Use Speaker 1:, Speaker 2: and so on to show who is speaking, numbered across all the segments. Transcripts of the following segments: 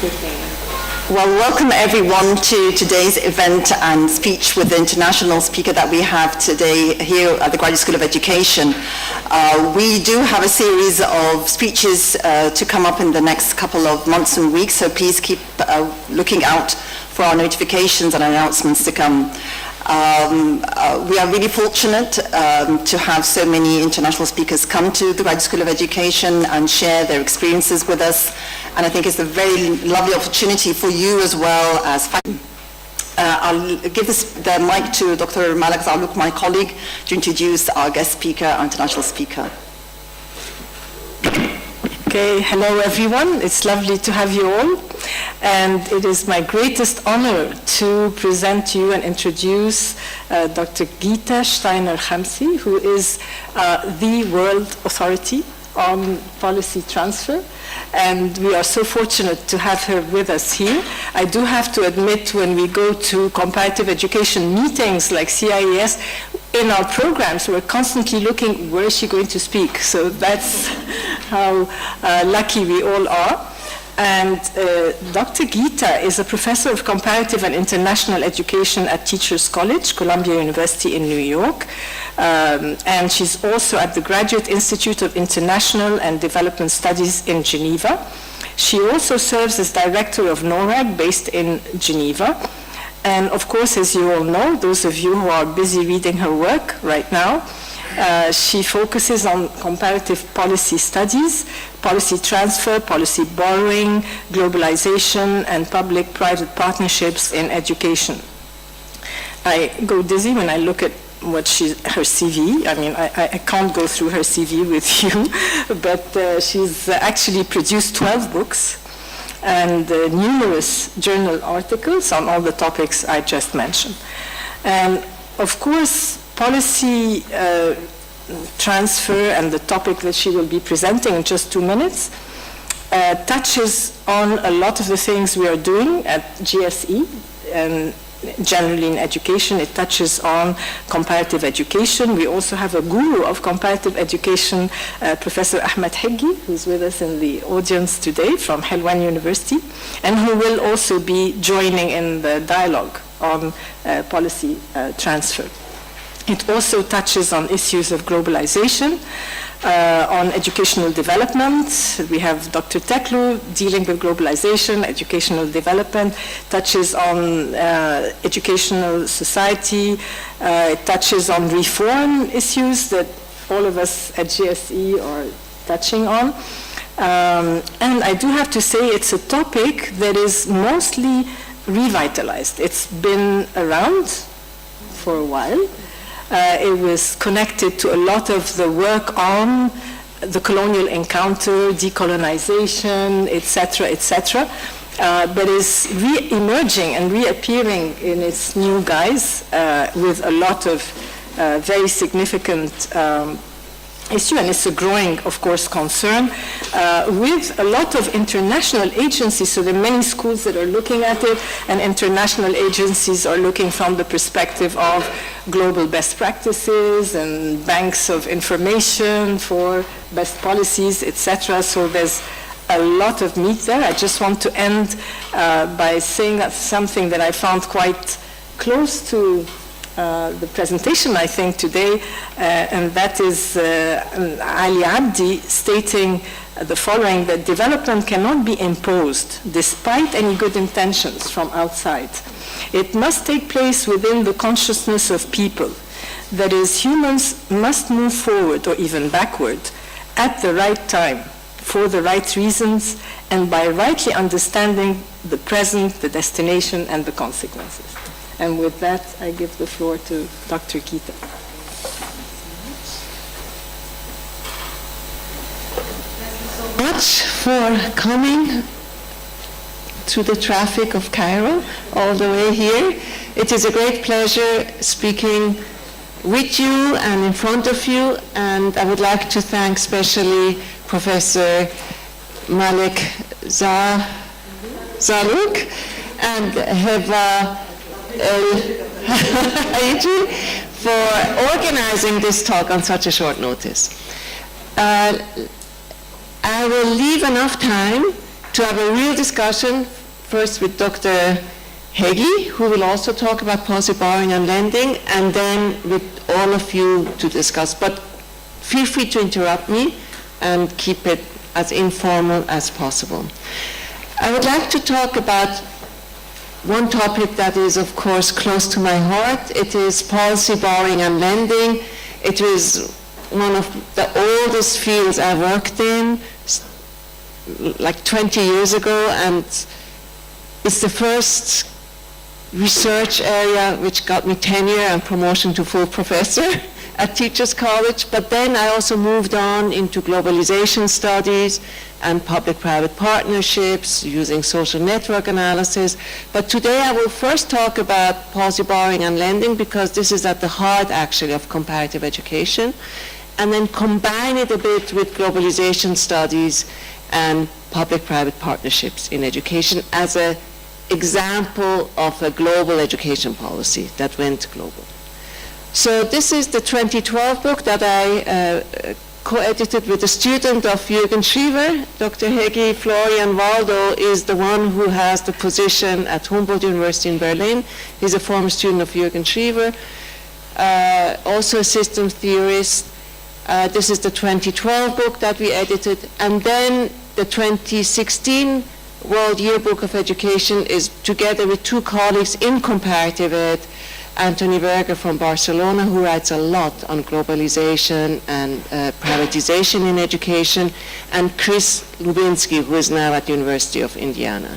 Speaker 1: Well, welcome everyone to today's event and speech with the international speaker that we have today here at the Graduate School of Education. We do have a series of speeches to come up in the next couple of months and weeks, so please keep looking out for our notifications and announcements to come. We are really fortunate to have so many international speakers come to the Graduate School of Education and share their experiences with us. And I think it's a very lovely opportunity for you as well as faculty. I'll give the mic to Dr. Malak Zalouk, my colleague, to introduce our guest speaker, our international speaker.
Speaker 2: Okay, hello everyone. It's lovely to have you all. And it is my greatest honor to present to you and introduce Dr. Gita Steiner-Khamsi, who is the world authority on policy transfer. And we are so fortunate to have her with us here. I do have to admit, when we go to comparative education meetings like CIES, in our programs, we're constantly looking, where is she going to speak? So that's how lucky we all are. And Dr. Gita is a professor of comparative and international education at Teachers College, Columbia University in New York. And she's also at the Graduate Institute of International and Development Studies in Geneva. She also serves as Director of NORRAG, based in Geneva. And of course, as you all know, those of you who are busy reading her work right now, she focuses on comparative policy studies, policy transfer, policy borrowing, globalization, and public-private partnerships in education. I go dizzy when I look at what her CV. I mean, I can't go through her CV with you, but she's actually produced 12 books and numerous journal articles on all the topics I just mentioned. And of course, policy transfer and the topic that she will be presenting in just 2 minutes touches on a lot of the things we are doing at GSE, and generally in education. It touches on comparative education. We also have a guru of comparative education, Professor Ahmed Heggi, who's with us in the audience today from Helwan University, and who will also be joining in the dialogue on policy transfer. It also touches on issues of globalization, on educational development. We have Dr. Teklu dealing with globalization, educational development, touches on educational society, it touches on reform issues that all of us at GSE are touching on. And I do have to say it's a topic that is mostly revitalized. It's been around for a while. It was connected to a lot of the work on the colonial encounter, decolonization, etc., but is re-emerging and reappearing in its new guise with a lot of very significant issue, and it's a growing, of course, concern with a lot of international agencies. So there are many schools that are looking at it, and international agencies are looking from the perspective of global best practices and banks of information for best policies, etc. So there's a lot of meat there. I just want to end by saying that something that I found quite close to the presentation, I think, today, and that is Ali Abdi stating the following, that development cannot be imposed despite any good intentions from outside. It must take place within the consciousness of people. That is, humans must move forward or even backward at the right time, for the right reasons, and by rightly understanding the present, the destination, and the consequences. And with that, I give the floor to Dr. Gita.
Speaker 3: Thank you so much for coming through the traffic of Cairo all the way here. It is a great pleasure speaking with you and in front of you, and I would like to thank especially Professor Malak Zalouk and Heva for organizing this talk on such a short notice. I will leave enough time to have a real discussion, first with Dr. Heggie, who will also talk about policy borrowing and lending, and then with all of you to discuss. But feel free to interrupt me and keep it as informal as possible. I would like to talk about one topic that is, of course, close to my heart. It is policy borrowing and lending. It is one of the oldest fields I worked in, like 20 years ago, and it's the first research area which got me tenure and promotion to full professor at Teachers College. But then I also moved on into globalization studies and public-private partnerships using social network analysis. But today I will first talk about policy borrowing and lending, because this is at the heart actually of comparative education, and then combine it a bit with globalization studies and public-private partnerships in education as an example of a global education policy that went global. So this is the 2012 book that I co-edited with a student of Jürgen Schriever. Dr. Heggie Florian Waldo is the one who has the position at Humboldt University in Berlin. He's a former student of Jürgen Schriever, also a systems theorist. This is the 2012 book that we edited. And then the 2016 World Yearbook of Education is together with two colleagues in comparative ed, Anthony Berger from Barcelona, who writes a lot on globalization and privatization in education, and Chris Lubinsky, who is now at the University of Indiana.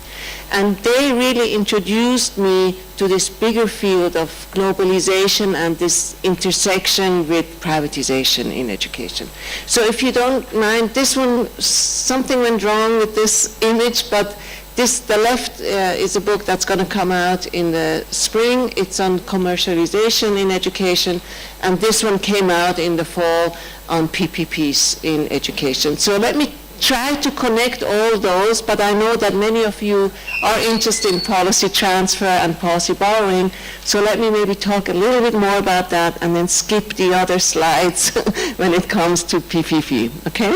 Speaker 3: And they really introduced me to this bigger field of globalization and this intersection with privatization in education. So if you don't mind, this one, something went wrong with this image, but the left is a book that's going to come out in the spring. It's on commercialization in education, and this one came out in the fall on PPPs in education. So let me try to connect all those, but I know that many of you are interested in policy transfer and policy borrowing, so let me maybe talk a little bit more about that and then skip the other slides when it comes to PPP, okay?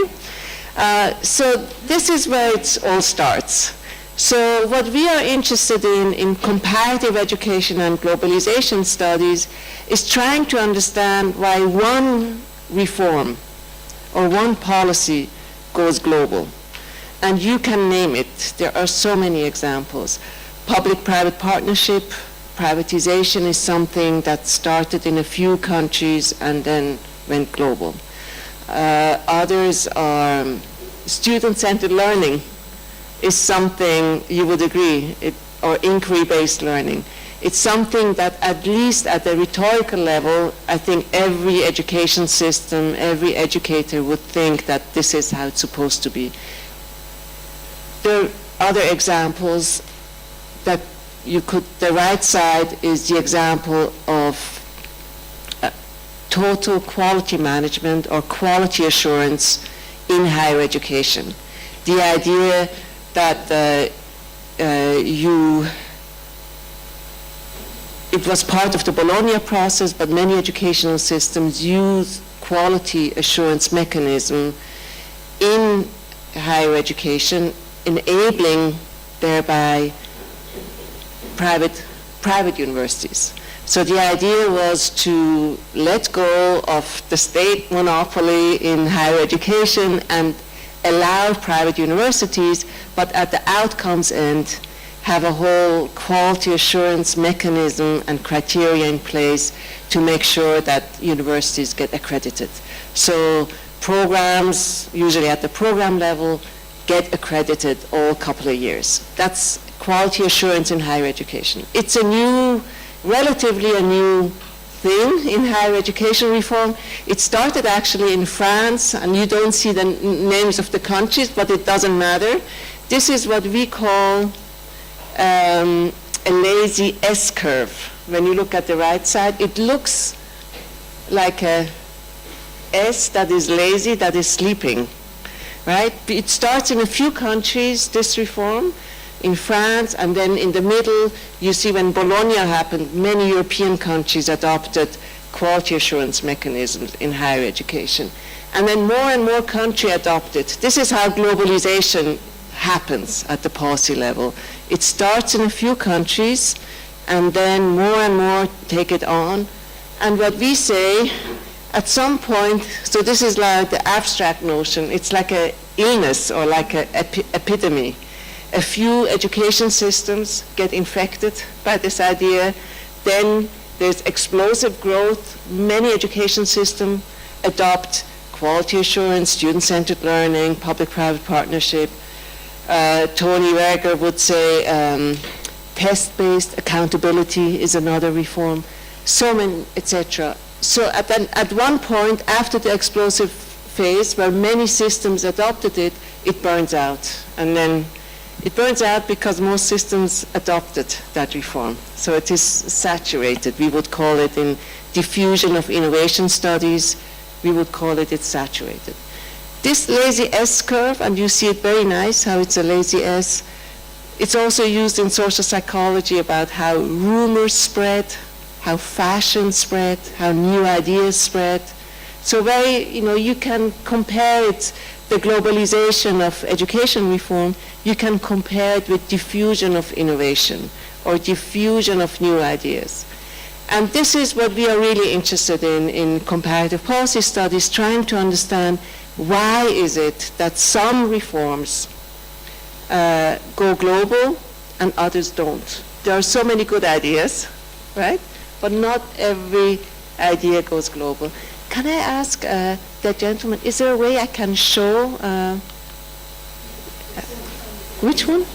Speaker 3: So this is where it all starts. So what we are interested in comparative education and globalization studies is trying to understand why one reform or one policy goes global. And you can name it. There are so many examples. Public-private partnership, privatization is something that started in a few countries and then went global. Others are student-centered learning is something you would agree, or inquiry-based learning. It's something that at least at the rhetorical level, I think every education system, every educator would think that this is how it's supposed to be. There are other examples that you could, the right side is the example of total quality management or quality assurance in higher education. The idea that it was part of the Bologna process, but many educational systems use quality assurance mechanism in higher education, enabling thereby private universities. So the idea was to let go of the state monopoly in higher education and allow private universities, but at the outcomes end, have a whole quality assurance mechanism and criteria in place to make sure that universities get accredited. So programs, usually at the program level, get accredited all couple of years. That's quality assurance in higher education. It's relatively a new thing in higher education reform. It started actually in France, and you don't see the names of the countries, but it doesn't matter. This is what we call a lazy S-curve. When you look at the right side, it looks like a S that is lazy, that is sleeping, right? It starts in a few countries, this reform, in France, and then in the middle, you see when Bologna happened, many European countries adopted quality assurance mechanisms in higher education. And then more and more countries adopted. This is how globalization happens at the policy level. It starts in a few countries, and then more and more take it on. And what we say, at some point, so this is like the abstract notion, it's like an illness or like an epidemic. A few education systems get infected by this idea, then there's explosive growth. Many education systems adopt quality assurance, student-centered learning, public-private partnership. Tony Werger would say test-based accountability is another reform, so many, etc. So at one point, after the explosive phase, where many systems adopted it, it burns out. And then it burns out because most systems adopted that reform. So it is saturated. We would call it in diffusion of innovation studies, we would call it it's saturated. This lazy S curve, and you see it very nice how it's a lazy S, it's also used in social psychology about how rumors spread, how fashion spread, how new ideas spread. So you can compare it, the globalization of education reform, you can compare it with diffusion of innovation or diffusion of new ideas. And this is what we are really interested in comparative policy studies, trying to understand why is it that some reforms go global and others don't. There are so many good ideas, right? But not every idea goes global. Can I ask the gentleman, is there a way I can show, which one?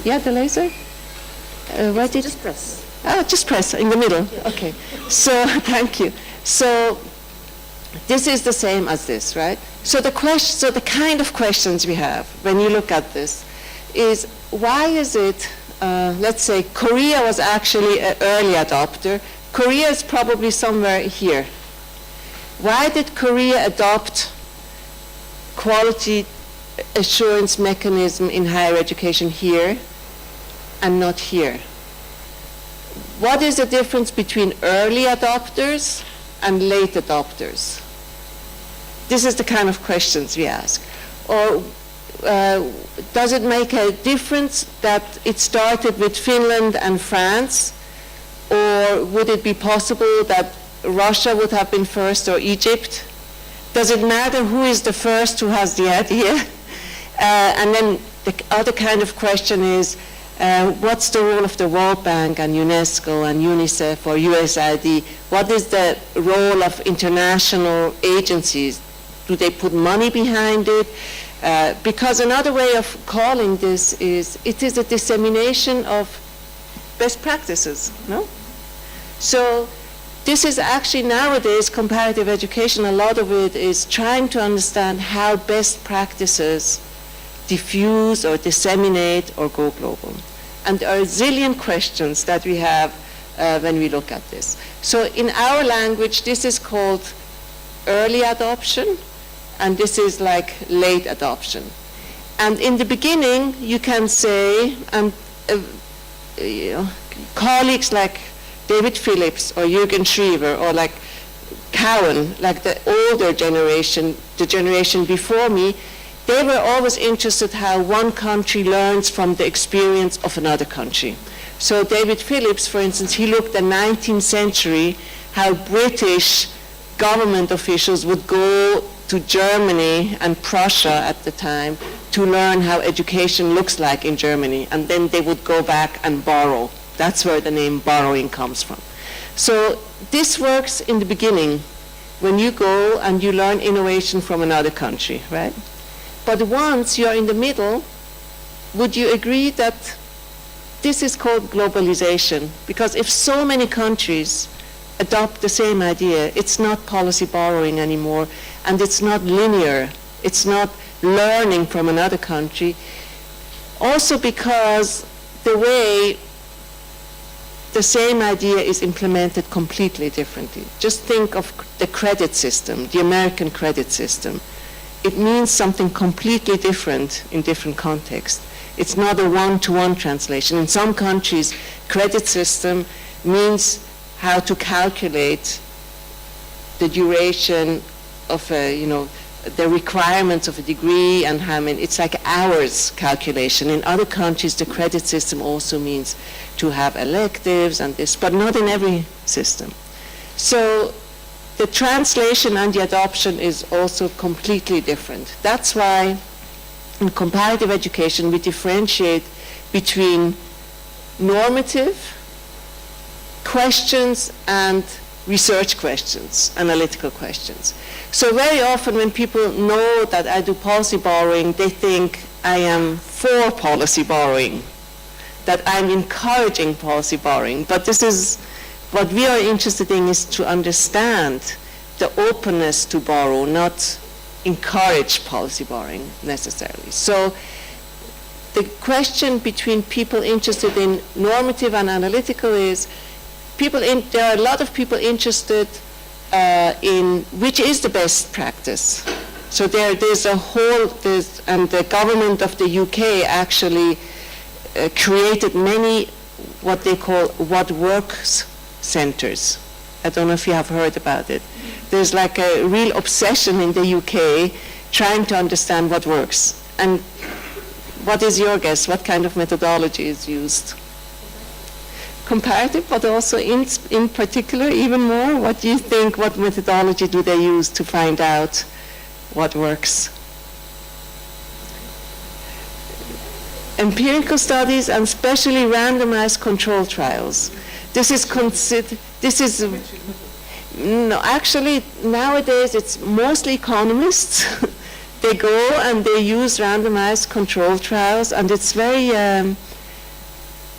Speaker 3: Yeah, the laser?
Speaker 1: Just press.
Speaker 3: Just press in the middle. Okay. So thank you. So this is the same as this, right? So the kind of questions we have when you look at this is, why is it, let's say Korea was actually an early adopter. Korea is probably somewhere here. Why did Korea adopt quality assurance mechanism in higher education here and not here? What is the difference between early adopters and late adopters? This is the kind of questions we ask. Or does it make a difference that it started with Finland and France? Or would it be possible that Russia would have been first or Egypt? Does it matter who is the first who has the idea? And then the other kind of question is, what's the role of the World Bank and UNESCO and UNICEF or USAID? What is the role of international agencies? Do they put money behind it? Because another way of calling this is, it is a dissemination of best practices, no? So this is actually nowadays comparative education, a lot of it is trying to understand how best practices diffuse or disseminate or go global. And there are a zillion questions that we have when we look at this. So in our language, this is called early adoption, and this is like late adoption. And in the beginning, you can say, colleagues like David Phillips or Jürgen Schriever or like Cowan, like the older generation, the generation before me, they were always interested how one country learns from the experience of another country. So David Phillips, for instance, he looked at the 19th century, how British government officials would go to Germany and Prussia at the time to learn how education looks like in Germany, and then they would go back and borrow. That's where the name borrowing comes from. So this works in the beginning when you go and you learn innovation from another country, right? But once you're in the middle, would you agree that this is called globalization? Because if so many countries adopt the same idea, it's not policy borrowing anymore, and it's not linear. It's not learning from another country. Also because the way the same idea is implemented completely differently. Just think of the credit system, the American credit system. It means something completely different in different contexts. It's not a one-to-one translation. In some countries, credit system means how to calculate the duration of the requirements of a degree and how many, it's like hours calculation. In other countries, the credit system also means to have electives and this, but not in every system. So the translation and the adoption is also completely different. That's why in comparative education, we differentiate between normative questions and research questions, analytical questions. So very often when people know that I do policy borrowing, they think I am for policy borrowing, that I'm encouraging policy borrowing. But this is, what we are interested in is to understand the openness to borrow, not encourage policy borrowing necessarily. So the question between people interested in normative and analytical is, there are a lot of people interested in which is the best practice. So there's a whole, and the government of the UK actually created many what they call what works centers. I don't know if you have heard about it. There's like a real obsession in the UK trying to understand what works. And what is your guess? What kind of methodology is used? Comparative, but also in particular, even more, what do you think, what methodology do they use to find out what works? Empirical studies and especially randomized control trials. No, actually, nowadays it's mostly economists. They go and they use randomized control trials, and it's very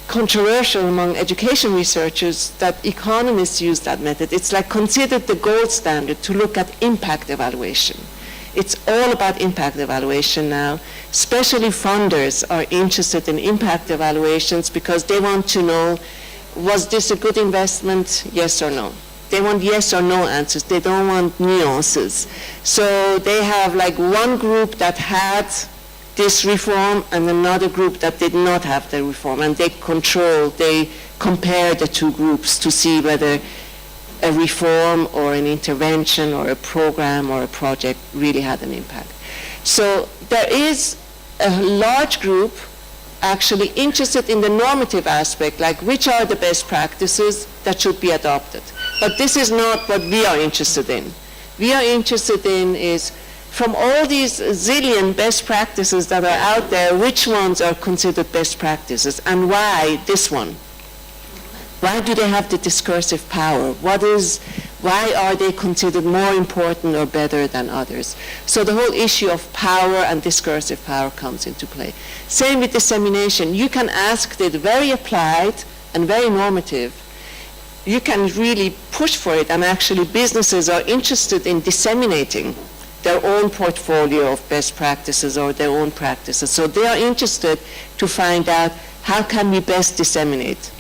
Speaker 3: controversial among education researchers that economists use that method. It's like considered the gold standard to look at impact evaluation. It's all about impact evaluation now. Especially funders are interested in impact evaluations because they want to know, was this a good investment, yes or no? They want yes or no answers. They don't want nuances. So they have like one group that had this reform and another group that did not have the reform, and they compare the two groups to see whether a reform or an intervention or a program or a project really had an impact. So there is a large group actually interested in the normative aspect, like which are the best practices that should be adopted. But this is not what we are interested in. We are interested in is, from all these zillion best practices that are out there, which ones are considered best practices, and why this one? Why do they have the discursive power? Why are they considered more important or better than others? So the whole issue of power and discursive power comes into play. Same with dissemination. You can ask it very applied and very normative. You can really push for it, and actually businesses are interested in disseminating their own portfolio of best practices or their own practices. So they are interested to find out how can we best disseminate.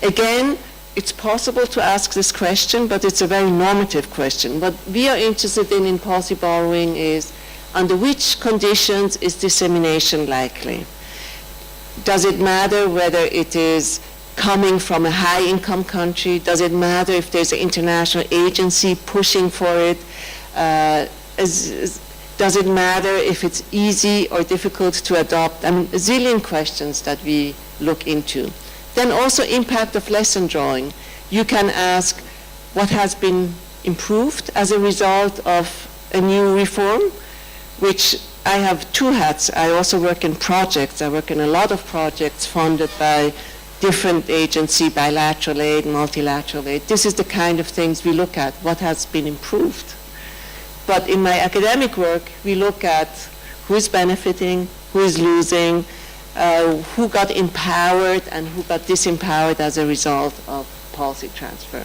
Speaker 3: Again, it's possible to ask this question, but it's a very normative question. What we are interested in policy borrowing is, under which conditions is dissemination likely? Does it matter whether it is coming from a high-income country? Does it matter if there's an international agency pushing for it? Does it matter if it's easy or difficult to adopt? I mean, a zillion questions that we look into. Then also impact of lesson drawing. You can ask what has been improved as a result of a new reform, which I have two hats. I also work in projects. I work in a lot of projects funded by different agencies, bilateral aid, multilateral aid. This is the kind of things we look at, what has been improved. But in my academic work, we look at who is benefiting, who is losing, who got empowered and who got disempowered as a result of policy transfer.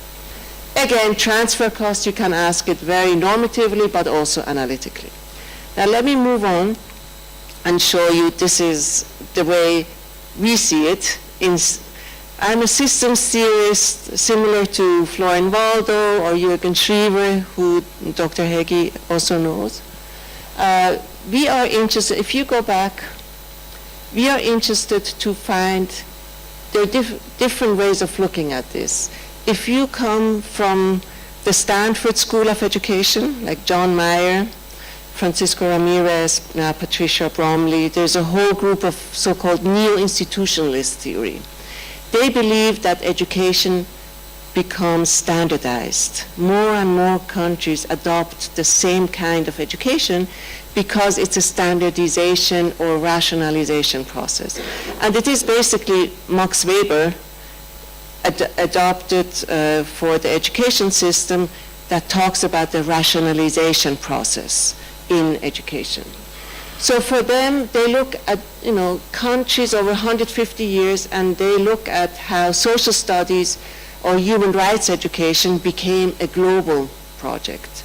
Speaker 3: Again, transfer costs, you can ask it very normatively, but also analytically. Now let me move on and show you this is the way we see it. I'm a systems theorist similar to Florian Waldo or Jürgen Schriever, who Dr. Heggie also knows. We are interested, if you go back, we are interested to find, there are different ways of looking at this. If you come from the Stanford School of Education, like John Mayer, Francisco Ramirez, Patricia Bromley. There's a whole group of so-called neo-institutionalist theory. They believe that education becomes standardized. More and more countries adopt the same kind of education because it's a standardization or rationalization process. And it is basically Max Weber adopted for the education system that talks about the rationalization process in education. So for them, they look at countries over 150 years, and they look at how social studies or human rights education became a global project.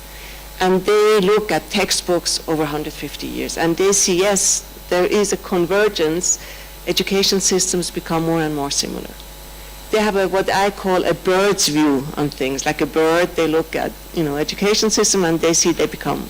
Speaker 3: And they look at textbooks over 150 years, and they see, yes, there is a convergence. Education systems become more and more similar. They have what I call a bird's view on things. Like a bird, they look at education system, and they see they become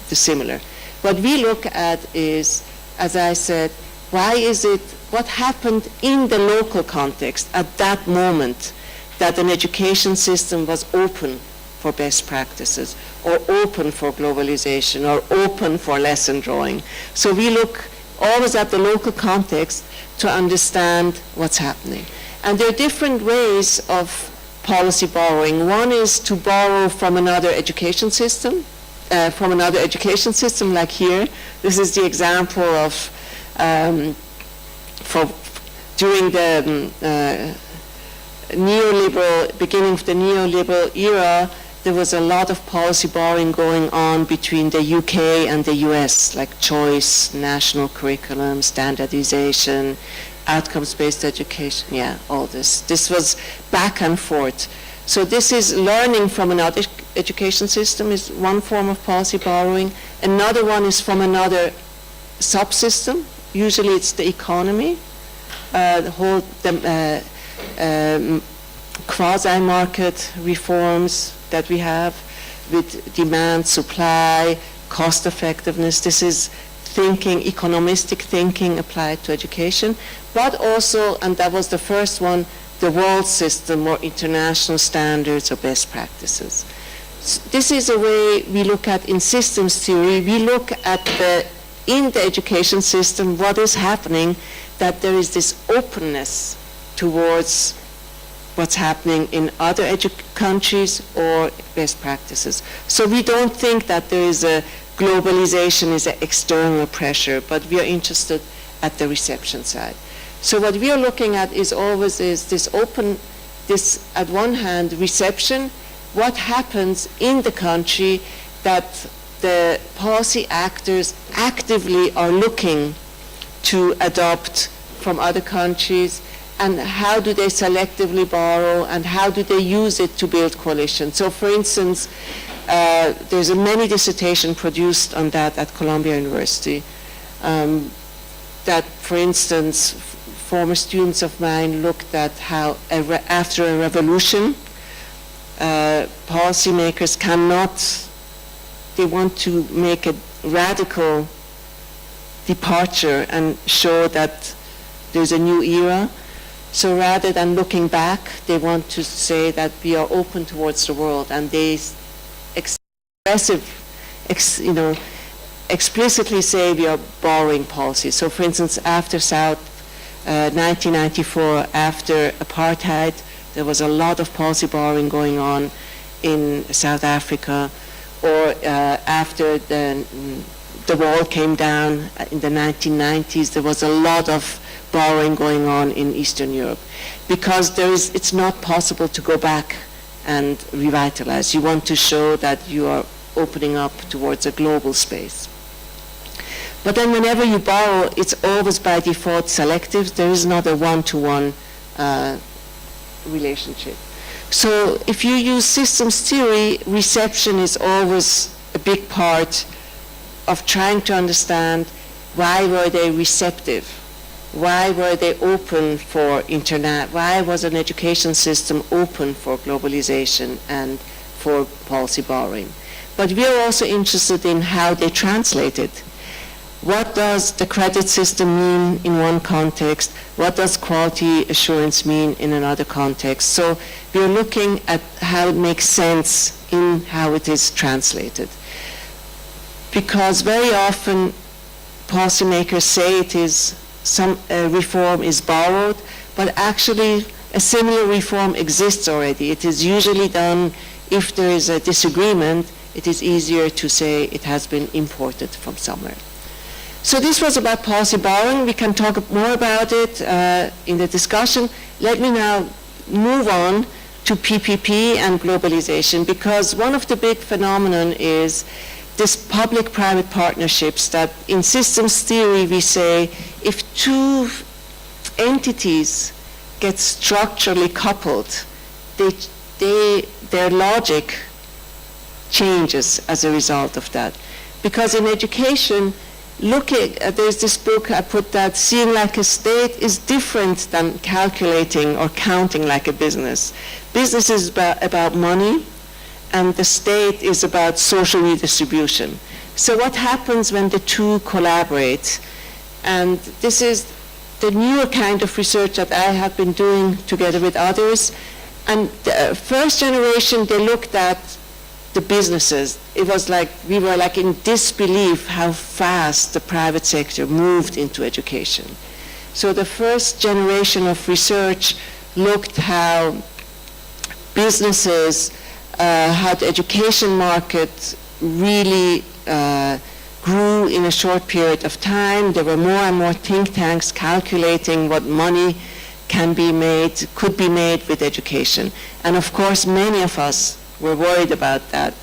Speaker 3: similar. What we look at is, as I said, what happened in the local context at that moment that an education system was open for best practices, or open for globalization, or open for lesson drawing. So we look always at the local context to understand what's happening. And there are different ways of policy borrowing. One is to borrow from another education system, like here. This is the example of during the beginning of the neoliberal era, there was a lot of policy borrowing going on between the UK and the US, like choice, national curriculum, standardization, outcomes-based education, all this. This was back and forth. So this is learning from another education system is one form of policy borrowing. Another one is from another subsystem. Usually it's the economy, quasi-market reforms that we have with demand, supply, cost effectiveness. This is thinking, economistic thinking applied to education, but also, and that was the first one, the world system or international standards or best practices. This is a way we look at in systems theory. We look at in the education system what is happening, that there is this openness towards what's happening in other countries or best practices. So we don't think that there is a globalization is an external pressure, but we are interested at the reception side. So what we are looking at is always this at one hand, reception, what happens in the country that the policy actors actively are looking to adopt from other countries, and how do they selectively borrow, and how do they use it to build coalition. So for instance, there's a many dissertation produced on that at Columbia University, that for instance, former students of mine looked at how after a revolution, policymakers they want to make a radical departure and show that there's a new era. So rather than looking back, they want to say that we are open towards the world, and they explicitly say we are borrowing policy. So for instance, after 1994, after apartheid, there was a lot of policy borrowing going on in South Africa, or after the wall came down in the 1990s, there was a lot of borrowing going on in Eastern Europe, because it's not possible to go back and revitalize. You want to show that you are opening up towards a global space. But then whenever you borrow, it's always by default selective. There is not a one-to-one relationship. So if you use systems theory, reception is always a big part of trying to understand why were they receptive? Why were they open for internet? Why was an education system open for globalization and for policy borrowing? But we are also interested in how they translate it. What does the credit system mean in one context? What does quality assurance mean in another context? So we are looking at how it makes sense in how it is translated. because very often policymakers say it is some reform is borrowed, but actually a similar reform exists already. It is usually done if there is a disagreement. It is easier to say it has been imported from somewhere. So this was about policy borrowing. We can talk more about it in the discussion. Let me now move on to PPP and globalization, because one of the big phenomenon is this public-private partnerships that in systems theory we say if two entities get structurally coupled, their logic changes as a result of that. Because in education, there's this book I put that seeing like a state is different than calculating or counting like a business. Business is about money, and the state is about social redistribution. So what happens when the two collaborate? And this is the newer kind of research that I have been doing together with others. And the first generation, they looked at the businesses. It was like, we were like in disbelief how fast the private sector moved into education. So the first generation of research looked how businesses, how the education market really grew in a short period of time. There were more and more think tanks calculating what money could be made with education. And of course, many of us were worried about that.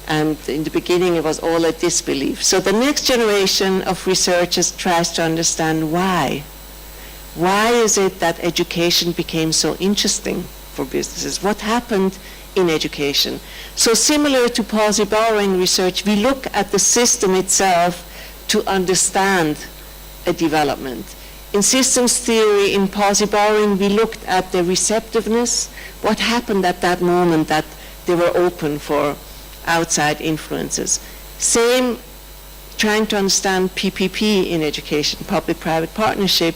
Speaker 3: And in the beginning, it was all a disbelief. So the next generation of researchers tries to understand why. Why is it that education became so interesting for businesses? What happened in education? So similar to policy borrowing research, we look at the system itself to understand a development. In systems theory, in policy borrowing, we looked at the receptiveness, what happened at that moment that they were open for outside influences. Same, trying to understand PPP in education, public-private partnership.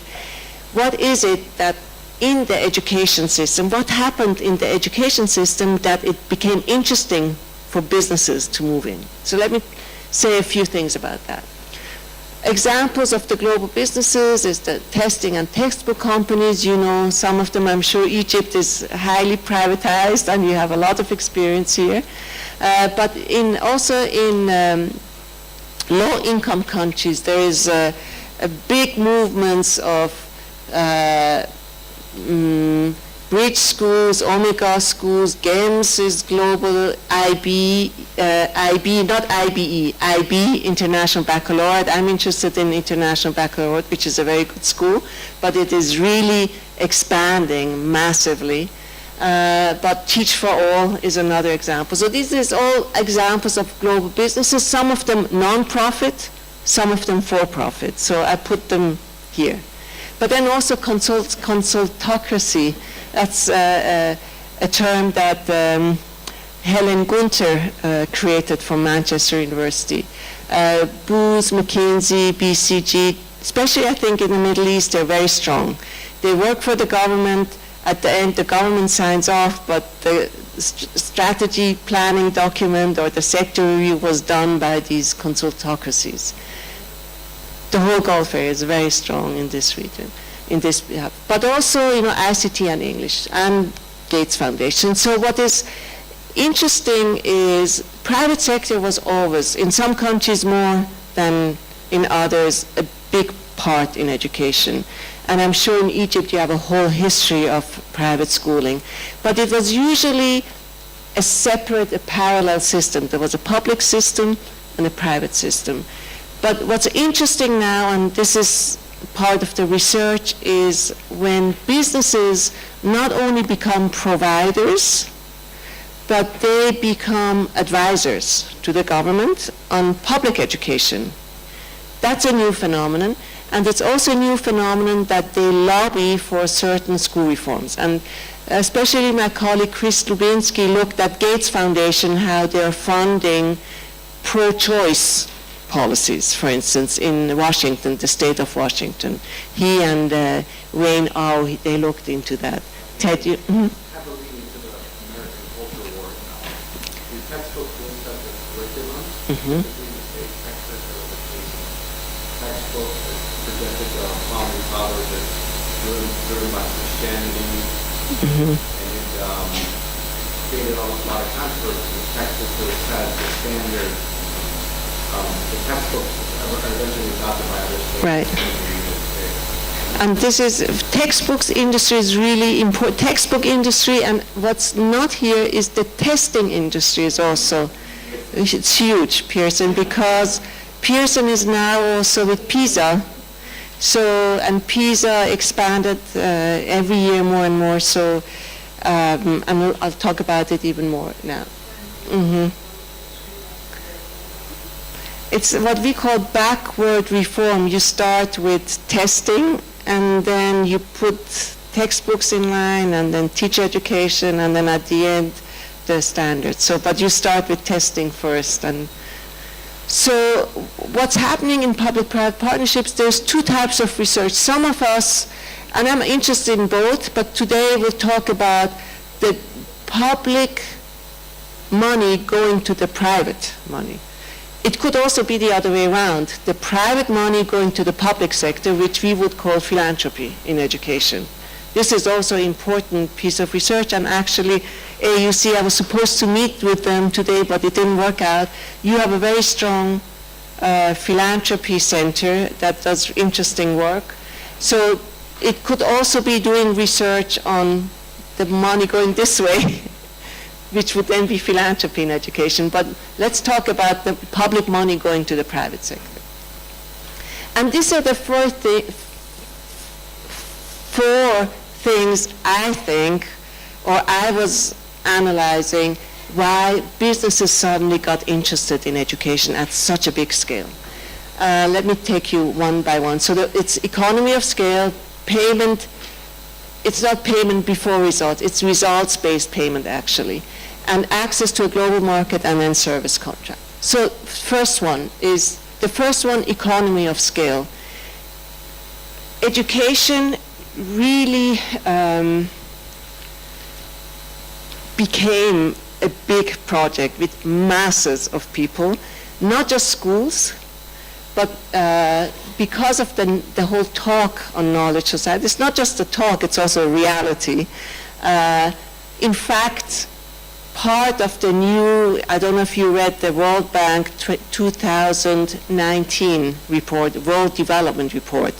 Speaker 3: What is it that in the education system, what happened in the education system that it became interesting for businesses to move in? So let me say a few things about that. Examples of the global businesses is the testing and textbook companies. You know some of them. I'm sure Egypt is highly privatized, and you have a lot of experience here. But also in low-income countries, there is a big movements of bridge schools, Omega schools, GEMS is global, IB, not IBE, IB, International Baccalaureate. I'm interested in International Baccalaureate, which is a very good school, but it is really expanding massively. But Teach for All is another example. So these are all examples of global businesses, some of them non-profit, some of them for-profit. So I put them here. But then also consultocracy. That's a term that Helen Gunther created from Manchester University. Booz, McKinsey, BCG, especially I think in the Middle East, they're very strong. They work for the government. At the end, the government signs off, but the strategy planning document or the sector review was done by these consultocracies. The whole Gulf area is very strong in this region, but also, ICT and English and Gates Foundation. So what is interesting is private sector was always, in some countries more than in others, a big part in education. And I'm sure in Egypt you have a whole history of private schooling. But it was usually a separate, a parallel system. There was a public system and a private system. But what's interesting now, and this is part of the research, is when businesses not only become providers, but they become advisors to the government on public education. That's a new phenomenon. And it's also a new phenomenon that they lobby for certain school reforms. And especially my colleague Chris Lubinsky looked at Gates Foundation, how they're funding pro-choice policies, for instance, in Washington, the state of Washington. He and Wayne Au, they looked into that. Ted, you? Mm-hmm.
Speaker 4: Have a lead into the American culture war now. The textbook was such a curriculum, between the state, Texas, textbook that projected the founding fathers as driven by Christianity, and it created a lot of controversy. The textbook that said the standard, the textbooks are eventually adopted by other states.
Speaker 3: Right. And this is, textbooks industry is really important. Textbook industry, and what's not here is the testing industry is also, it's huge, Pearson, because Pearson is now also with PISA. So, and PISA expanded every year more and more, so, and I'll talk about it even more now. It's what we call backward reform. You start with testing, and then you put textbooks in line, and then teacher education, and then at the end, the standards. So, but you start with testing first. And so what's happening in public-private partnerships, there's two types of research. Some of us, and I'm interested in both, but today we'll talk about the public money going to the private money. It could also be the other way around, the private money going to the public sector, which we would call philanthropy in education. This is also an important piece of research, and actually, AUC, I was supposed to meet with them today, but it didn't work out. You have a very strong philanthropy center that does interesting work. So it could also be doing research on the money going this way, which would then be philanthropy in education. But let's talk about the public money going to the private sector. And these are the four things I think, or I was analyzing, why businesses suddenly got interested in education at such a big scale. Let me take you one by one. So it's economy of scale, payment. It's not payment before results, it's results-based payment actually, and access to a global market, and then service contract. So first one, economy of scale. Education really became a big project with masses of people, not just schools, but because of the whole talk on knowledge society. It's not just a talk, it's also a reality. In fact, part of the new, I don't know if you read the World Bank 2019 report, World Development Report.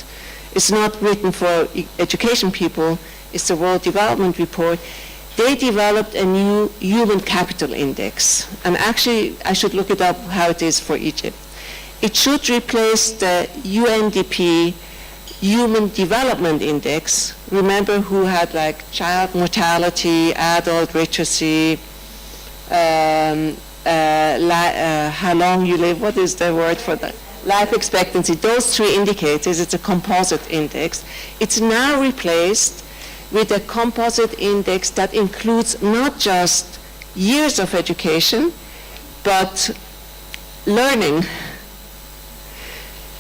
Speaker 3: It's not written for education people, it's the World Development Report. They developed a new human capital index. And actually, I should look it up how it is for Egypt. It should replace the UNDP Human Development Index. Remember who had like child mortality, adult literacy, how long you live, what is the word for that? Life expectancy. Those three indicators, it's a composite index. It's now replaced with a composite index that includes not just years of education, but learning.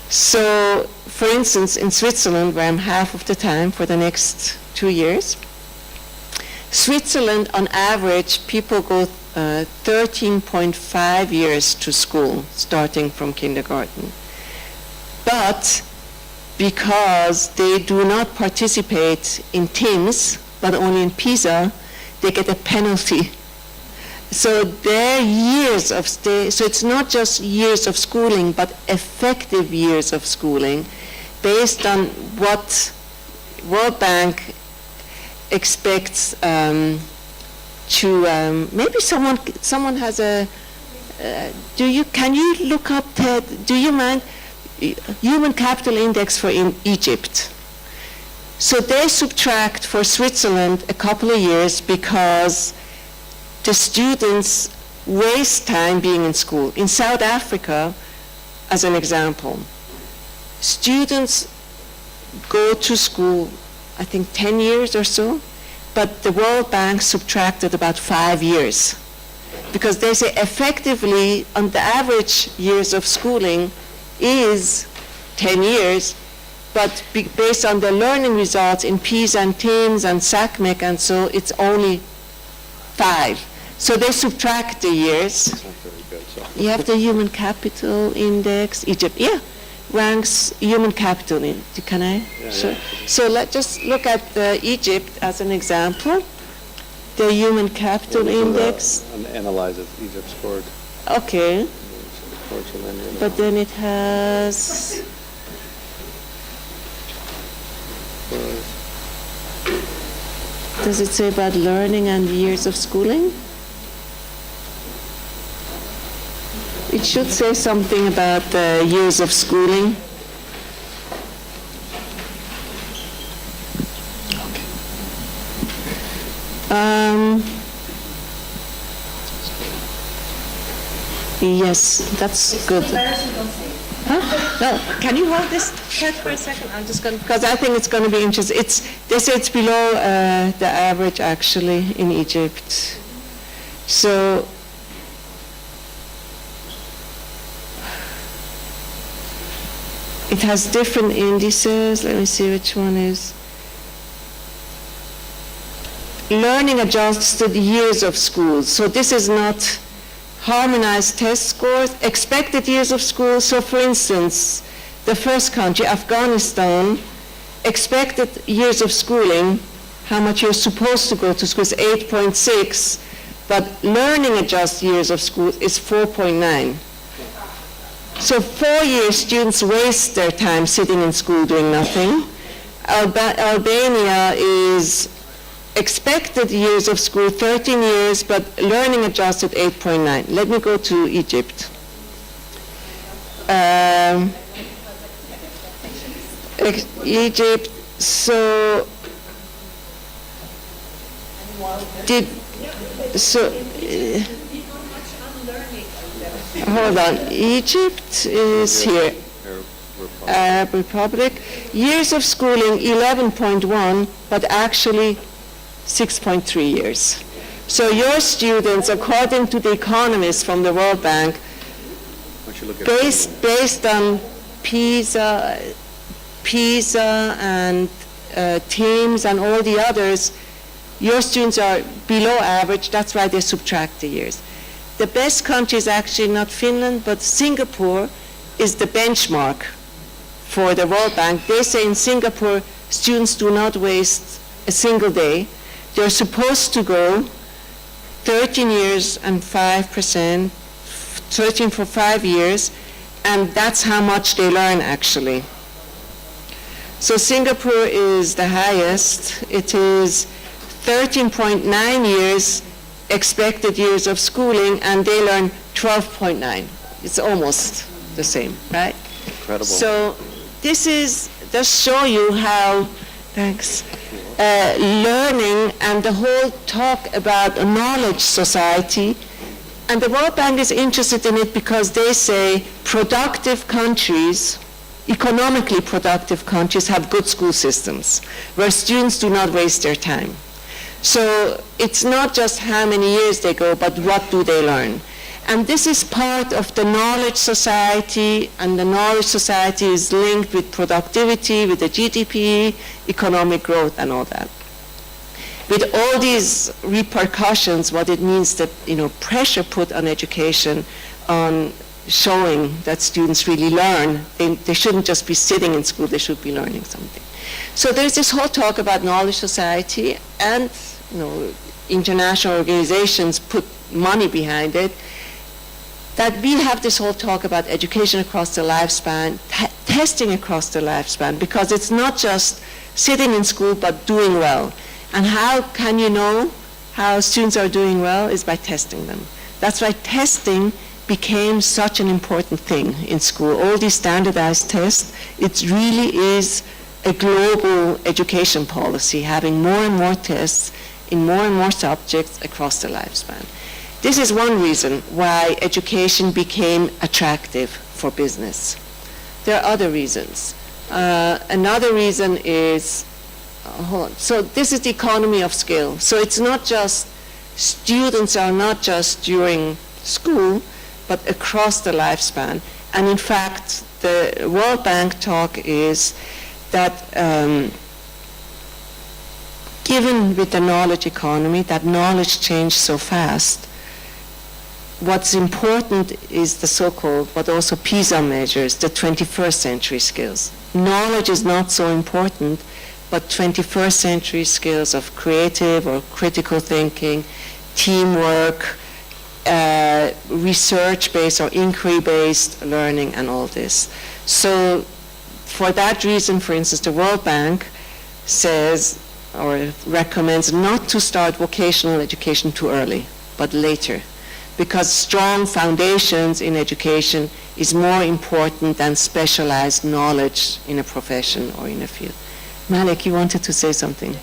Speaker 3: So, for instance, in Switzerland, where I'm half of the time for the next 2 years, Switzerland, on average, people go 13.5 years to school, starting from kindergarten. But because they do not participate in TIMSS, but only in PISA, they get a penalty. So their years of stay, so it's not just years of schooling, but effective years of schooling, based on what World Bank expects maybe someone has a, can you look up, Ted, do you mind, Human Capital Index for in Egypt. So they subtract for Switzerland a couple of years because the students waste time being in school. In South Africa, as an example, students go to school, I think 10 years or so, but the World Bank subtracted about 5 years. Because they say effectively, on the average years of schooling is 10 years, but based on the learning results in PISA and TIMSS and SACMEC and so, it's only 5. So they subtract the years. You have the Human Capital Index, Egypt, yeah. ranks human capital in. Can I? Sure. So let's just look at Egypt as an example. The human capital index.
Speaker 5: Analyzes Egypt scored.
Speaker 3: Okay. But then it has. Does it say about learning and years of schooling? It should say something about the years of schooling. Yes, that's good. Huh? No, can you hold this cat for a second? I'm just going to, because I think it's going to be interesting. They say it's below the average actually in Egypt. So it has different indices. Let me see which one is. Learning adjusted years of school. So this is not harmonized test scores, expected years of school. So for instance, the first country, Afghanistan, expected years of schooling, how much you're supposed to go to school is 8.6, but learning adjusted years of school is 4.9. So 4 years students waste their time sitting in school doing nothing. Albania is expected years of school 13 years, but learning adjusted 8.9. Let me go to Egypt. Egypt, so hold on, Egypt is here. Arab Republic. Years of schooling 11.1, but actually 6.3 years. So your students, according to the economists from the World Bank, based on PISA and TIMSS and all the others, your students are below average. That's why they subtract the years. The best country is actually not Finland, but Singapore is the benchmark for the World Bank. They say in Singapore, students do not waste a single day. They're supposed to go 13 years and 5%, 13 for 5 years, and that's how much they learn actually. So Singapore is the highest. It is 13.9 years expected years of schooling, and they learn 12.9. It's almost the same, right?
Speaker 5: Incredible.
Speaker 3: So this is just show you how, thanks, learning and the whole talk about a knowledge society, and the World Bank is interested in it because they say productive countries, economically productive countries have good school systems where students do not waste their time. So it's not just how many years they go, but what do they learn. And this is part of the knowledge society, and the knowledge society is linked with productivity, with the GDP, economic growth, and all that. With all these repercussions, what it means that, pressure put on education, on showing that students really learn. They shouldn't just be sitting in school, they should be learning something. So there's this whole talk about knowledge society, and international organizations put money behind it, that we have this whole talk about education across the lifespan, testing across the lifespan, because it's not just sitting in school, but doing well. And how can you know how students are doing well is by testing them. That's why testing became such an important thing in school. All these standardized tests, it really is a global education policy, having more and more tests in more and more subjects across the lifespan. This is one reason why education became attractive for business. There are other reasons. Another reason is, so this is the economy of scale. So it's not just, students are not just during school, but across the lifespan. And in fact, the World Bank talk is that given with the knowledge economy, that knowledge changed so fast, what's important is the so-called, but also PISA measures, the 21st century skills. Knowledge is not so important, but 21st century skills of creative or critical thinking, teamwork, research-based or inquiry-based learning and all this. So for that reason, for instance, the World Bank says or recommends not to start vocational education too early, but later, because strong foundations in education is more important than specialized knowledge in a profession or in a field. Malik, you wanted to say something?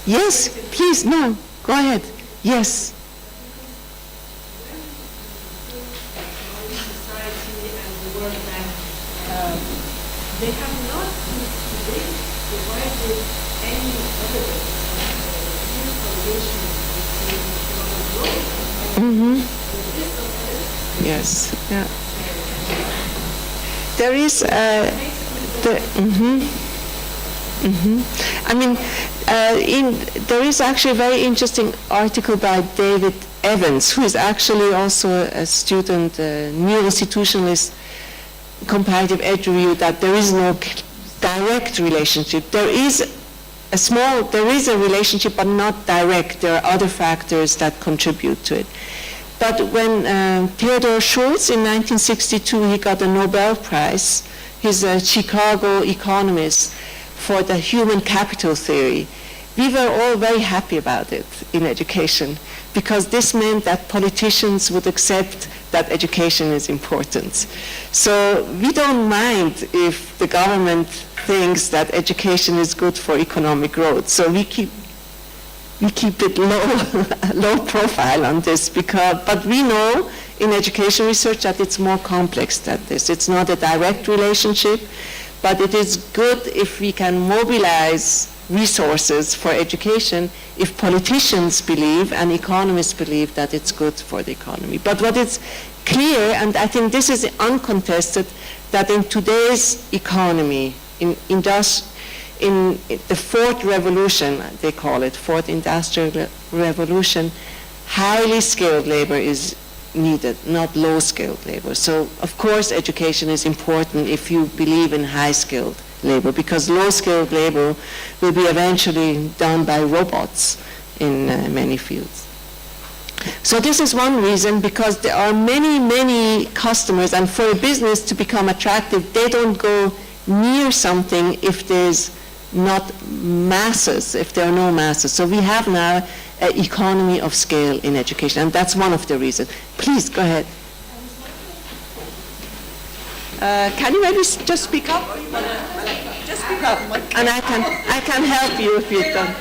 Speaker 3: Yes, please, no, go ahead. Yes.
Speaker 2: They have not today provided any evidence of foundation between economic growth and
Speaker 3: Yes. Yeah. There is I mean, there is actually a very interesting article by David Evans, who is actually also a student, new institutionalist, comparative ed review, that there is no direct relationship. There is a relationship, but not direct. There are other factors that contribute to it. But when Theodore Schultz in 1962, he got a Nobel Prize, he's a Chicago economist, for the human capital theory. We were all very happy about it in education, because this meant that politicians would accept that education is important. So we don't mind if the government thinks that education is good for economic growth. So we keep it low profile on this, but we know in education research that it's more complex than this. It's not a direct relationship, but it is good if we can mobilize resources for education if politicians believe and economists believe that it's good for the economy. But what is clear, and I think this is uncontested, that in today's economy, in the fourth revolution, they call it, fourth industrial revolution, highly skilled labor is needed, not low-skilled labor. So, of course, education is important if you believe in high-skilled labor, because low-skilled labor will be eventually done by robots in many fields. So this is one reason, because there are many, many customers, and for a business to become attractive, they don't go near something if there's not masses, if there are no masses. So we have now an economy of scale in education, and that's one of the reasons. Please, go ahead. Can you maybe just speak up? Just speak up, and I can help you if you don't.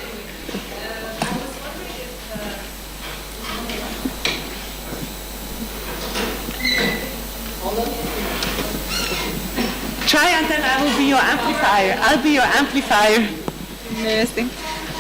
Speaker 3: Try, and then I will be your amplifier. I'll be your amplifier.
Speaker 6: Interesting.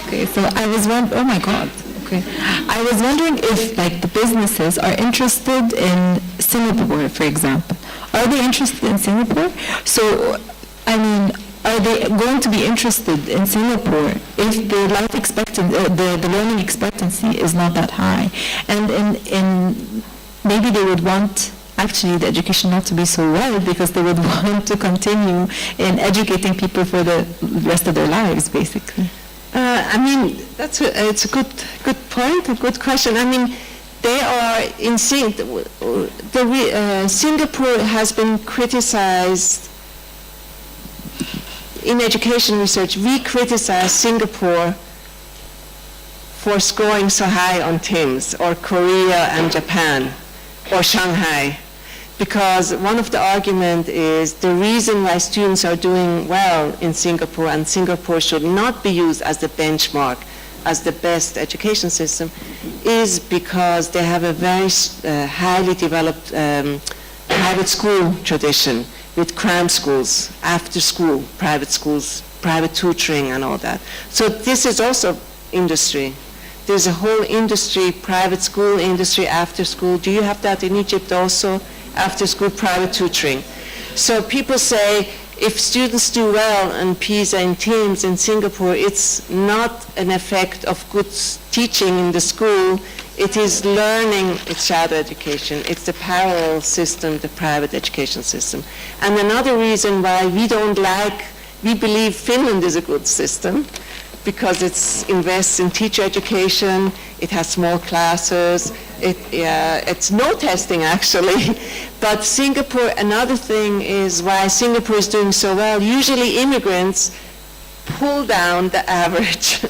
Speaker 6: Okay, so I was wondering, oh my God. Okay. I was wondering if the businesses are interested in Singapore, for example. Are they interested in Singapore? So, I mean, are they going to be interested in Singapore if the life expectancy, the learning expectancy is not that high? And in maybe they would want actually the education not to be so well, because they would want to continue in educating people for the rest of their lives, basically.
Speaker 3: I mean, it's a good point, a good question. I mean, they are in Singapore has been criticized in education research. We criticize Singapore for scoring so high on TIMSS, or Korea and Japan, or Shanghai. Because one of the arguments is the reason why students are doing well in Singapore, and Singapore should not be used as the benchmark, as the best education system, is because they have a very highly developed private school tradition with cram schools, after school, private schools, private tutoring and all that. So this is also industry. There's a whole industry, private school industry, after school. Do you have that in Egypt also? After school private tutoring. So people say if students do well in PISA in teams in Singapore, it's not an effect of good teaching in the school. It is learning, it's shadow education. It's the parallel system, the private education system. And another reason why we believe Finland is a good system, because it invests in teacher education, it has small classes, it's no testing actually. But Singapore, another thing is why Singapore is doing so well. Usually immigrants pull down the average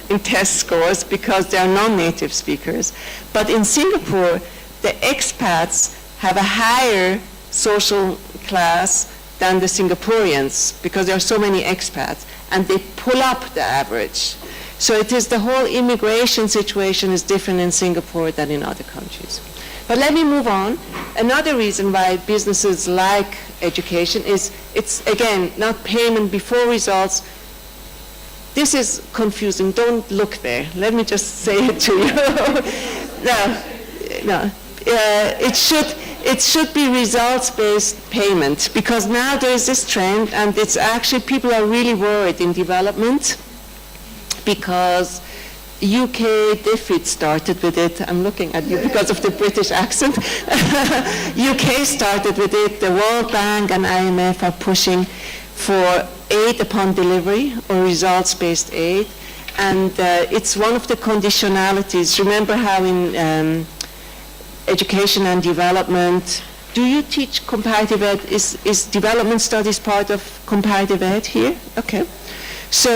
Speaker 3: in test scores because they are non-native speakers. But in Singapore, the expats have a higher social class than the Singaporeans because there are so many expats, and they pull up the average. So it is the whole immigration situation is different in Singapore than in other countries. But let me move on. Another reason why businesses like education is it's, again, not payment before results. This is confusing. Don't look there. Let me just say it to you. No. It should be results-based payment, because now there is this trend, and it's actually, people are really worried in development, because UK DFID started with it. I'm looking at you because of the British accent. UK started with it. The World Bank and IMF are pushing for aid upon delivery, or results-based aid. And it's one of the conditionalities. Remember how in education and development, do you teach comparative ed? Is development studies part of comparative ed here? Okay. So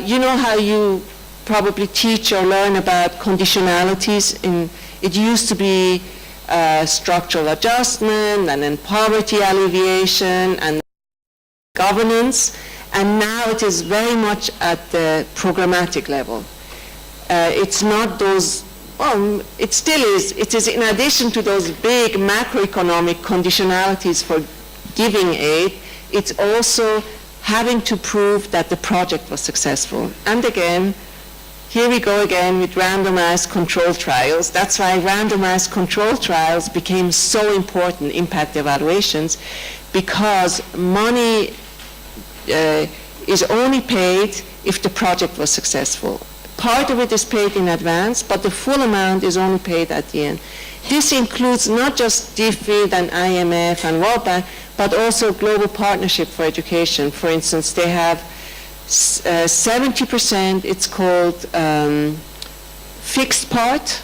Speaker 3: you know how you probably teach or learn about conditionalities. It used to be structural adjustment, and then poverty alleviation, and governance, and now it is very much at the programmatic level. It's not those, well, it still is. It is in addition to those big macroeconomic conditionalities for giving aid, it's also having to prove that the project was successful. And again, here we go again with randomized control trials. That's why randomized control trials became so important, impact evaluations, because money is only paid if the project was successful. Part of it is paid in advance, but the full amount is only paid at the end. This includes not just DFID and IMF and World Bank, but also Global Partnership for Education. For instance, they have 70%, it's called fixed part,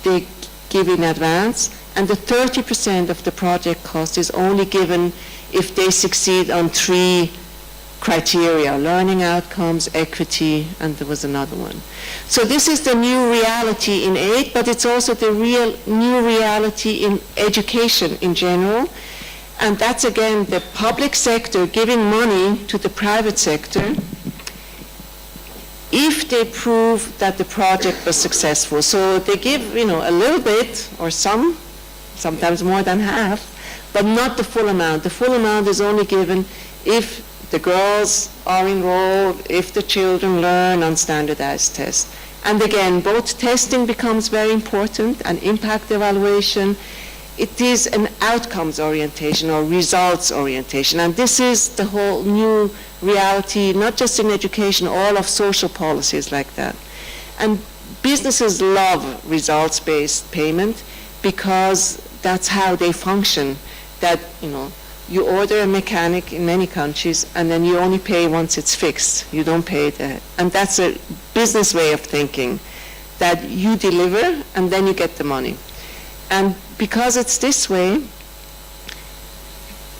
Speaker 3: they give in advance, and the 30% of the project cost is only given if they succeed on 3 criteria: learning outcomes, equity, and there was another one. So this is the new reality in aid, but it's also the new reality in education in general. And that's, again, the public sector giving money to the private sector if they prove that the project was successful. So they give, a little bit or sometimes more than half, but not the full amount. The full amount is only given if the girls are enrolled, if the children learn on standardized tests. And again, both testing becomes very important and impact evaluation. It is an outcomes orientation or results orientation. And this is the whole new reality, not just in education, all of social policies like that. And businesses love results-based payment because that's how they function. That, you order a mechanic in many countries and then you only pay once it's fixed. You don't pay that. And that's a business way of thinking, that you deliver and then you get the money. And because it's this way,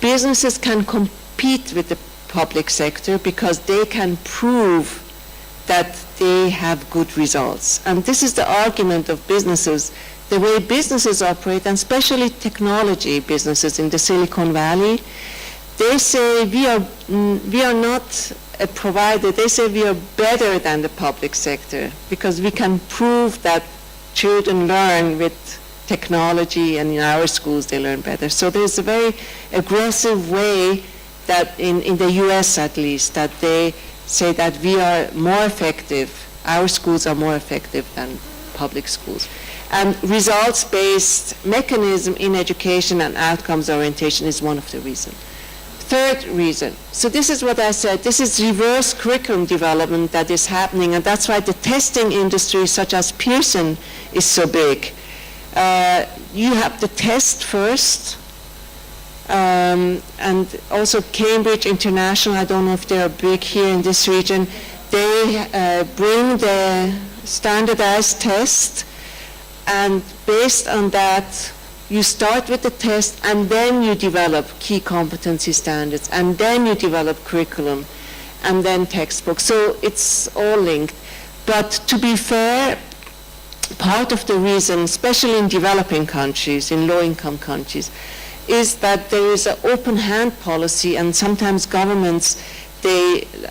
Speaker 3: businesses can compete with the public sector because they can prove that they have good results. And this is the argument of businesses. The way businesses operate, and especially technology businesses in the Silicon Valley, they say we are not a provider. They say we are better than the public sector because we can prove that children learn with technology, and in our schools they learn better. So there's a very aggressive way that in the US at least, that they say that we are more effective, our schools are more effective than public schools. And results-based mechanism in education and outcomes orientation is one of the reasons. third reason. So this is what I said. This is reverse curriculum development that is happening, and that's why the testing industry, such as Pearson, is so big. You have the test first, and also Cambridge International, I don't know if they are big here in this region, they bring the standardized test, and based on that, you start with the test, and then you develop key competency standards, and then you develop curriculum, and then textbooks. So it's all linked. But to be fair, part of the reason, especially in developing countries, in low-income countries, is that there is an open hand policy, and sometimes governments,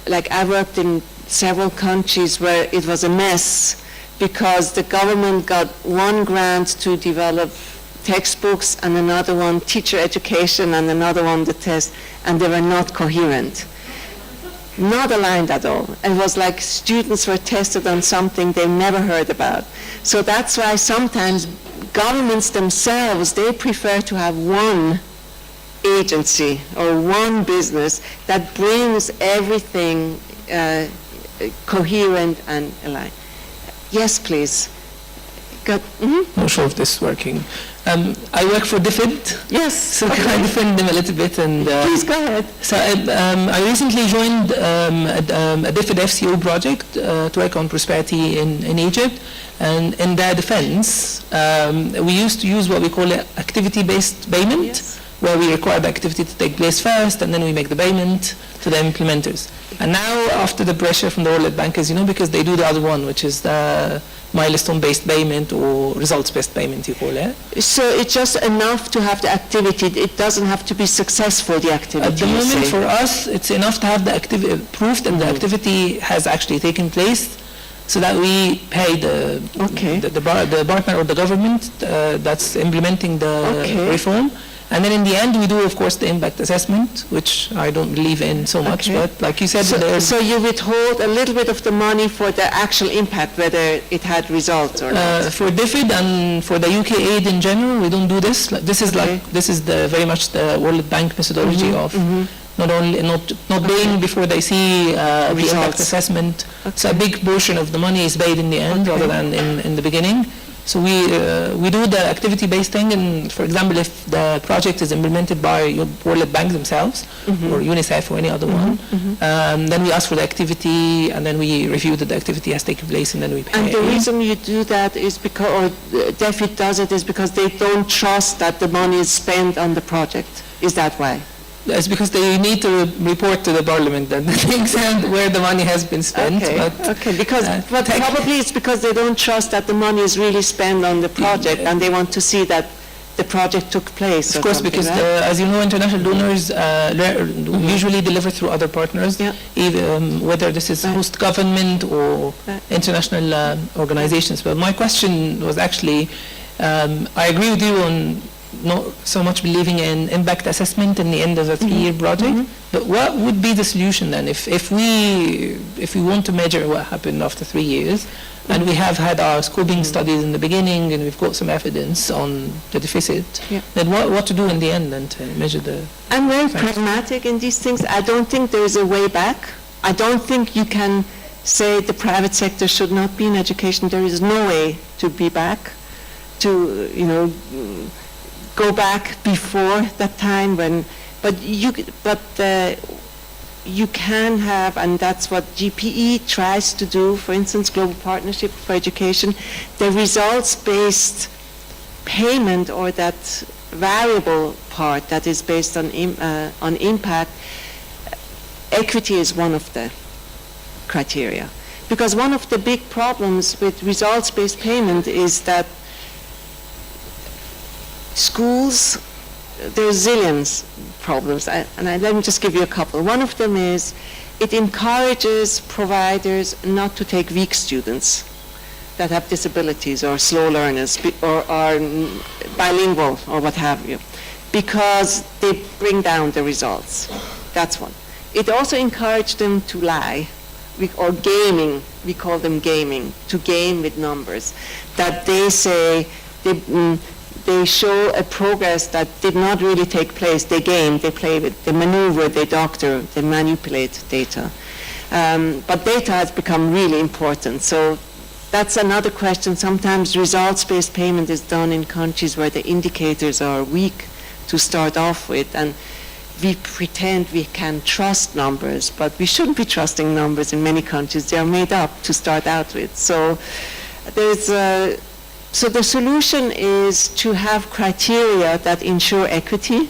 Speaker 3: like I worked in several countries where it was a mess because the government got one grant to develop textbooks and another one teacher education and another one the test, and they were not coherent. Not aligned at all. It was like students were tested on something they never heard about. So that's why sometimes governments themselves, they prefer to have one agency or one business that brings everything coherent and aligned. Yes, please. Good. Mm-hmm.
Speaker 7: Not sure if this is working. I work for DFID.
Speaker 3: Yes.
Speaker 7: So can I defend them a little bit? And
Speaker 3: please go ahead.
Speaker 7: So I recently joined a DFID FCO project to work on prosperity in Egypt. And in their defense, we used to use what we call activity-based payment,
Speaker 3: Yes.
Speaker 7: where we require the activity to take place first, and then we make the payment to the implementers. And now, after the pressure from the World Bank, as you know, because they do the other one, which is the milestone-based payment or results-based payment, you call it.
Speaker 3: So it's just enough to have the activity. It doesn't have to be successful, the activity.
Speaker 7: At the
Speaker 3: you
Speaker 7: moment,
Speaker 3: say.
Speaker 7: for us, it's enough to have the proof that the activity has actually taken place, so that we pay the partner or the government that's implementing the reform. And then in the end, we do, of course, the impact assessment, which I don't believe in so much, but like you said,
Speaker 3: So you withhold a little bit of the money for the actual impact, whether it had results or not.
Speaker 7: for DFID and for the UK aid in general, we don't do this. This is the very much the World Bank methodology of not paying before they see the impact assessment. So a big portion of the money is paid in the end rather than in the beginning. So we do the activity-based thing, and for example, if the project is implemented by World Bank themselves or UNICEF or any other one, then we ask for the activity, and then we review that the activity has taken place, and then we pay.
Speaker 3: And the reason you do that is because, or DFID does it, is because they don't trust that the money is spent on the project. Is that why?
Speaker 7: It's because they need to report to the parliament that where the money has been spent.
Speaker 3: But probably it's because they don't trust that the money is really spent on the project, and they want to see that the project took place.
Speaker 7: Of course, because as you know, international donors usually deliver through other partners, even whether this is host government or international organizations. But my question was actually, I agree with you on not so much believing in impact assessment in the end of a 3-year project, but what would be the solution then if we want to measure what happened after 3 years, and we have had our scoping studies in the beginning and we've got some evidence on the deficit, then what to do in the end then to measure the...
Speaker 3: I'm very pragmatic in these things. I don't think there is a way back. I don't think you can say the private sector should not be in education. There is no way to be back, to, go back before that time when, but you can have, and that's what GPE tries to do, for instance, Global Partnership for Education, the results-based payment, or that variable part that is based on impact. Equity is one of the criteria. Because one of the big problems with results-based payment is that schools, there's zillions problems, let me just give you a couple. One of them is it encourages providers not to take weak students that have disabilities or slow learners or are bilingual or what have you, because they bring down the results. That's one. It also encouraged them to lie, or gaming, we call them gaming, to game with numbers, that they say they show a progress that did not really take place. They game, they play with, they maneuver, they doctor, they manipulate data. But data has become really important. So that's another question. Sometimes results-based payment is done in countries where the indicators are weak to start off with, and we pretend we can trust numbers, but we shouldn't be trusting numbers in many countries. They are made up to start out with. So so the solution is to have criteria that ensure equity.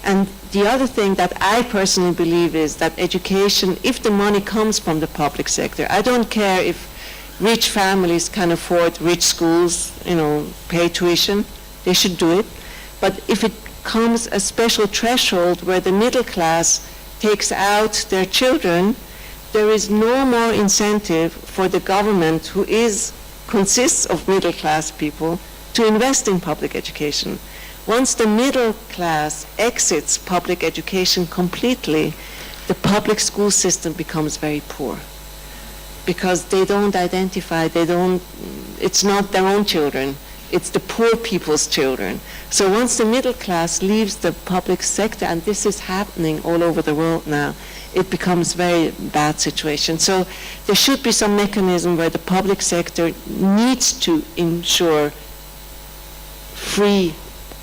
Speaker 3: And the other thing that I personally believe is that education, if the money comes from the public sector, I don't care if rich families can afford rich schools, pay tuition, they should do it. But if it comes a special threshold where the middle class takes out their children, there is no more incentive for the government, who consists of middle class people, to invest in public education. Once the middle class exits public education completely, the public school system becomes very poor, because they don't identify, it's not their own children, it's the poor people's children. So once the middle class leaves the public sector, and this is happening all over the world now, it becomes a very bad situation. So there should be some mechanism where the public sector needs to ensure free,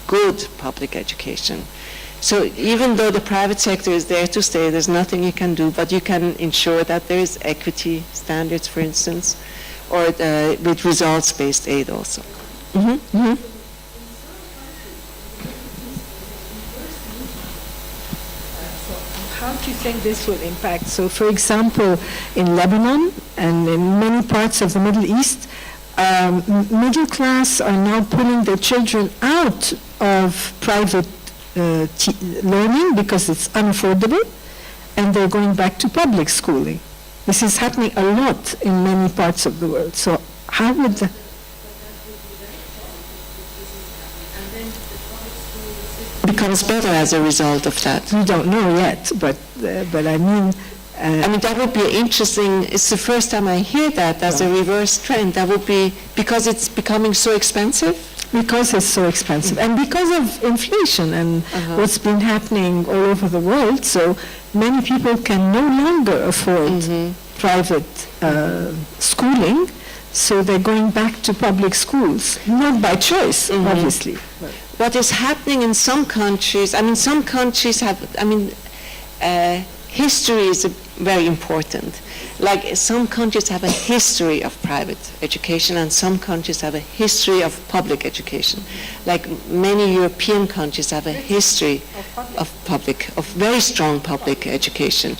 Speaker 3: good public education. So even though the private sector is there to stay, there's nothing you can do, but you can ensure that there is equity standards, for instance, or with results-based aid also. Mm-hmm. Mm-hmm.
Speaker 2: How do you think this will impact? So, for example, in Lebanon and in many parts of the Middle East, middle class are now pulling their children out of private learning because it's unaffordable, and they're going back to public schooling. This is happening a lot in many parts of the world. So how would that...
Speaker 3: becomes better as a result of that?
Speaker 2: We don't know yet, but I mean...
Speaker 3: that would be interesting. It's the first time I hear that as a reverse trend. That would be because it's becoming so expensive?
Speaker 2: Because it's so expensive, and because of inflation and what's been happening all over the world, so many people can no longer afford private schooling, so they're going back to public schools, not by choice, obviously.
Speaker 3: What is happening in some countries, some countries have, history is very important. Like some countries have a history of private education, and some countries have a history of public education. Like many European countries have a history of very strong public education.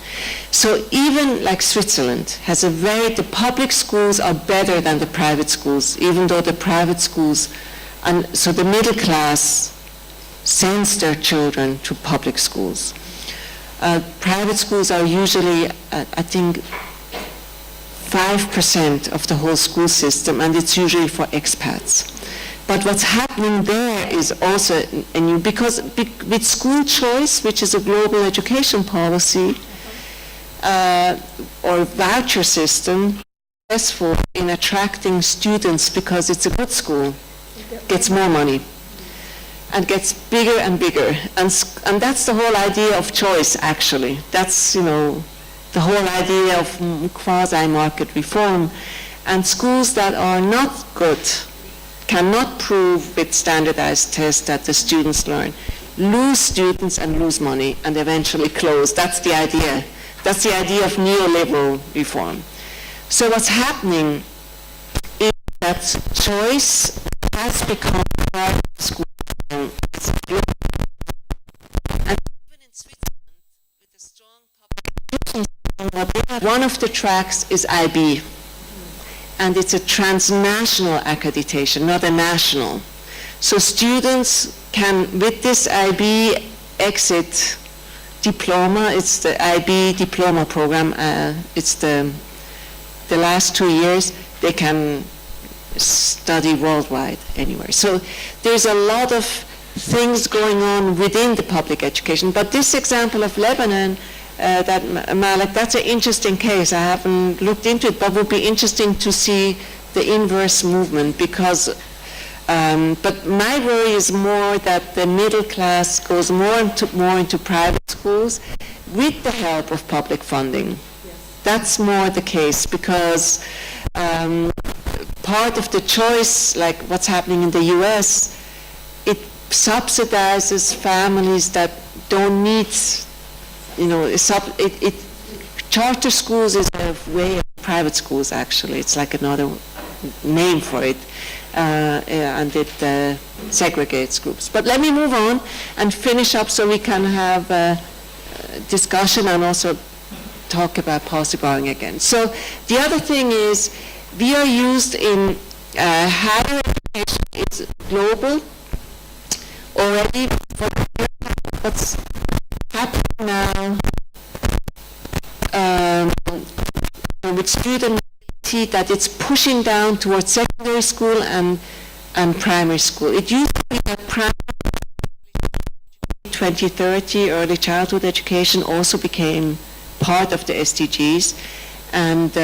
Speaker 3: So even like Switzerland has the public schools are better than the private schools, even though the private schools, and so the middle class sends their children to public schools. Private schools are usually, I think, 5% of the whole school system, and it's usually for expats. But what's happening there is also because with school choice, which is a global education policy, or voucher system, successful in attracting students because it's a good school, gets more money, and gets bigger and bigger. And that's the whole idea of choice, actually. That's, the whole idea of quasi-market reform. And schools that are not good, cannot prove with standardized tests that the students learn, lose students and lose money and eventually close. That's the idea. That's the idea of neoliberal reform. So what's happening is that choice has become part of the school. And even in Switzerland, with a strong public education system, one of the tracks is IB. And it's a transnational accreditation, not a national. So students can, with this IB exit diploma, it's the IB diploma program, it's the last 2 years, they can study worldwide anywhere. So there's a lot of things going on within the public education. But this example of Lebanon, that Malik, that's an interesting case. I haven't looked into it, but it would be interesting to see the inverse movement, because But my worry is more that the middle class goes more into private schools with the help of public funding. That's more the case, because part of the choice, like what's happening in the US, it subsidizes families that don't need, charter schools is a way of private schools, actually. It's like another name for it, and it segregates groups. But let me move on and finish up so we can have a discussion and also talk about policy borrowing again. So the other thing is, we are used in higher education. It's global already. What's happening now with student mobility, that it's pushing down towards secondary school and primary school. It used to be that primary 2030 early childhood education also became part of the SDGs, and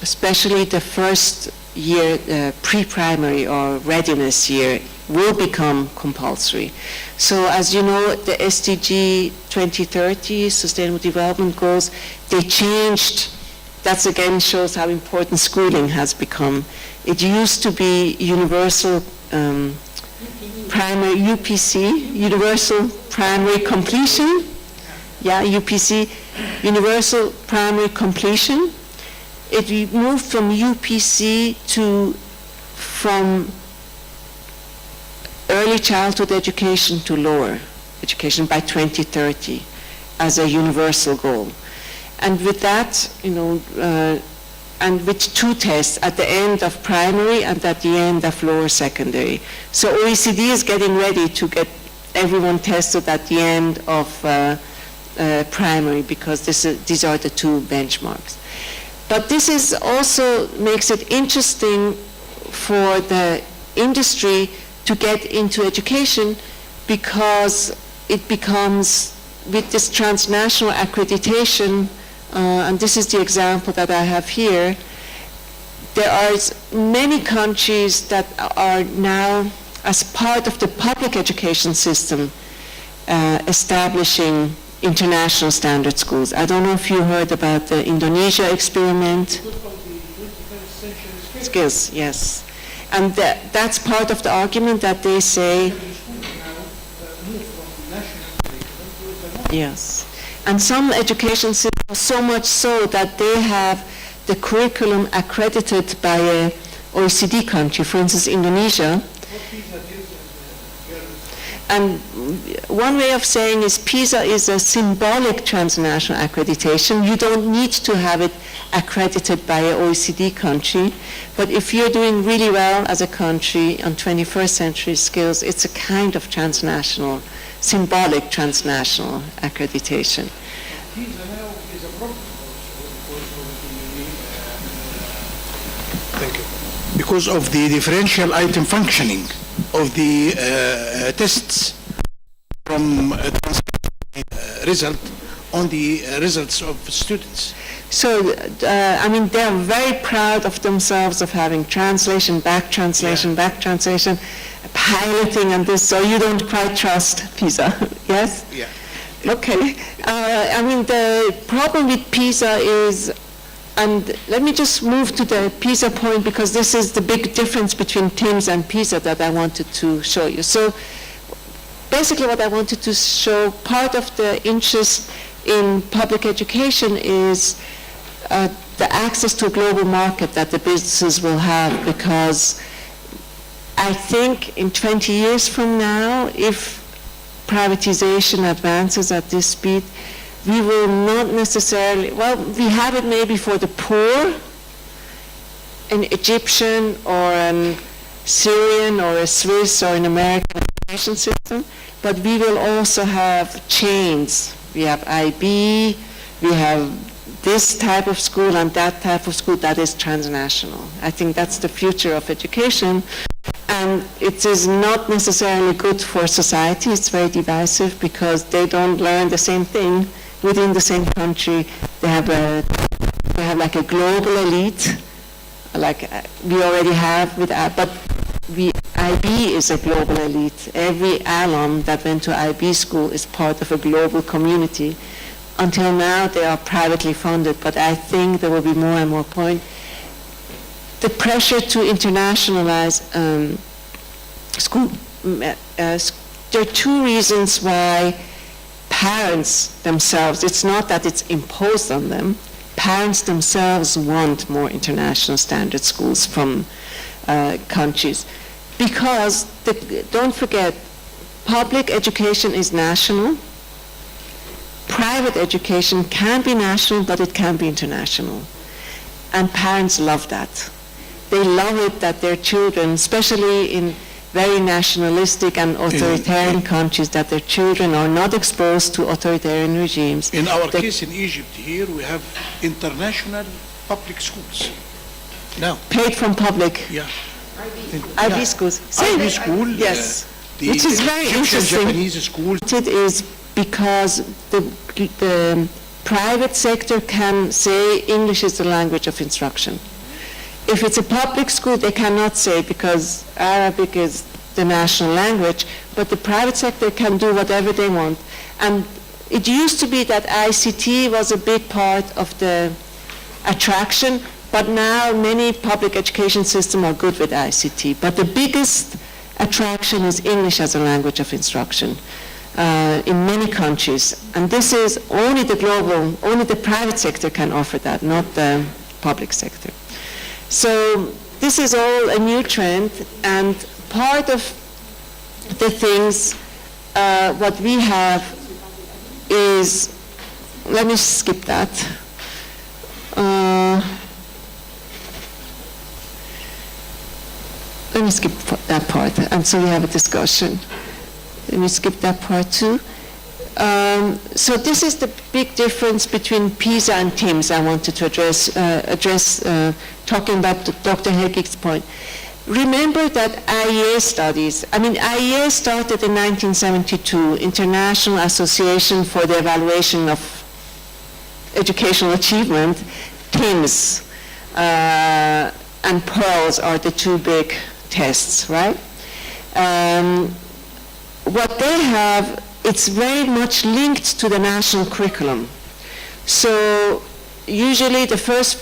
Speaker 3: especially the first year, pre-primary or readiness year, will become compulsory. So as you know, the SDG 2030, Sustainable Development Goals, they changed. That again shows how important schooling has become. It used to be universal primary, UPC, universal primary completion. Yeah, UPC, universal primary completion. It moved from UPC from early childhood education to lower education by 2030 as a universal goal. And with that, and with two tests at the end of primary and at the end of lower secondary. So OECD is getting ready to get everyone tested at the end of primary, because these are the two benchmarks. But this is also makes it interesting for the industry to get into education, because it becomes, with this transnational accreditation, and this is the example that I have here, there are many countries that are now, as part of the public education system, establishing international standard schools. I don't know if you heard about the Indonesia experiment. Skills, yes. And that's part of the argument that they say, yes. And some education systems, so much so that they have the curriculum accredited by a OECD country, for instance, Indonesia. And one way of saying is PISA is a symbolic transnational accreditation. You don't need to have it accredited by an OECD country, but if you're doing really well as a country on 21st century skills, it's a kind of transnational, symbolic transnational accreditation.
Speaker 8: PISA now is a problem thank you. Because of the differential item functioning of the tests from result on the results of students.
Speaker 3: So, I mean, they're very proud of themselves of having translation, back translation, back translation, piloting and this, so you don't quite trust PISA, yes?
Speaker 8: Yeah.
Speaker 3: Okay. I mean, the problem with PISA is, and let me just move to the PISA point, because this is the big difference between TIMSS and PISA that I wanted to show you. So basically what I wanted to show, part of the interest in public education is the access to a global market that the businesses will have, because I think in 20 years from now, if privatization advances at this speed, we will not necessarily, well, we have it maybe for the poor, an Egyptian or a Syrian or a Swiss or an American education system, but we will also have chains. We have IB, we have this type of school and that type of school that is transnational. I think that's the future of education, and it is not necessarily good for society. It's very divisive because they don't learn the same thing within the same country. They have like a global elite, like we already have with, but I IB is a global elite. Every alum that went to IB school is part of a global community. Until now, they are privately funded, but I think there will be more and more point. The pressure to internationalize school, there are two reasons why parents themselves, it's not that it's imposed on them, parents themselves want more international standard schools from countries. Because, don't forget, public education is national. Private education can be national, but it can be international. And parents love that. They love it that their children, especially in very nationalistic and authoritarian countries, that their children are not exposed to authoritarian regimes.
Speaker 8: In our case in Egypt here, we have international public schools. Now,
Speaker 3: Paid from public
Speaker 8: yeah.
Speaker 3: IB schools.
Speaker 8: IB school,
Speaker 3: yes.
Speaker 8: the
Speaker 3: Which is very
Speaker 8: Egyptian
Speaker 3: interesting.
Speaker 8: Japanese school.
Speaker 3: It is because the private sector can say English is the language of instruction. If it's a public school, they cannot say because Arabic is the national language, but the private sector can do whatever they want. And it used to be that ICT was a big part of the attraction, but now many public education systems are good with ICT. But the biggest attraction is English as a language of instruction in many countries. And this is only the private sector can offer that, not the public sector. So this is all a new trend, and part of the things, what we have is, let me skip that. Let me skip that part, and so we have a discussion. Let me skip that part too. So this is the big difference between PISA and TIMSS I wanted to address talking about Dr. Hegig's point. Remember that IEA studies, IEA started in 1972, International Association for the Evaluation of Educational Achievement. TIMSS and PEARLS are the two big tests, right? What they have, it's very much linked to the national curriculum. So usually the first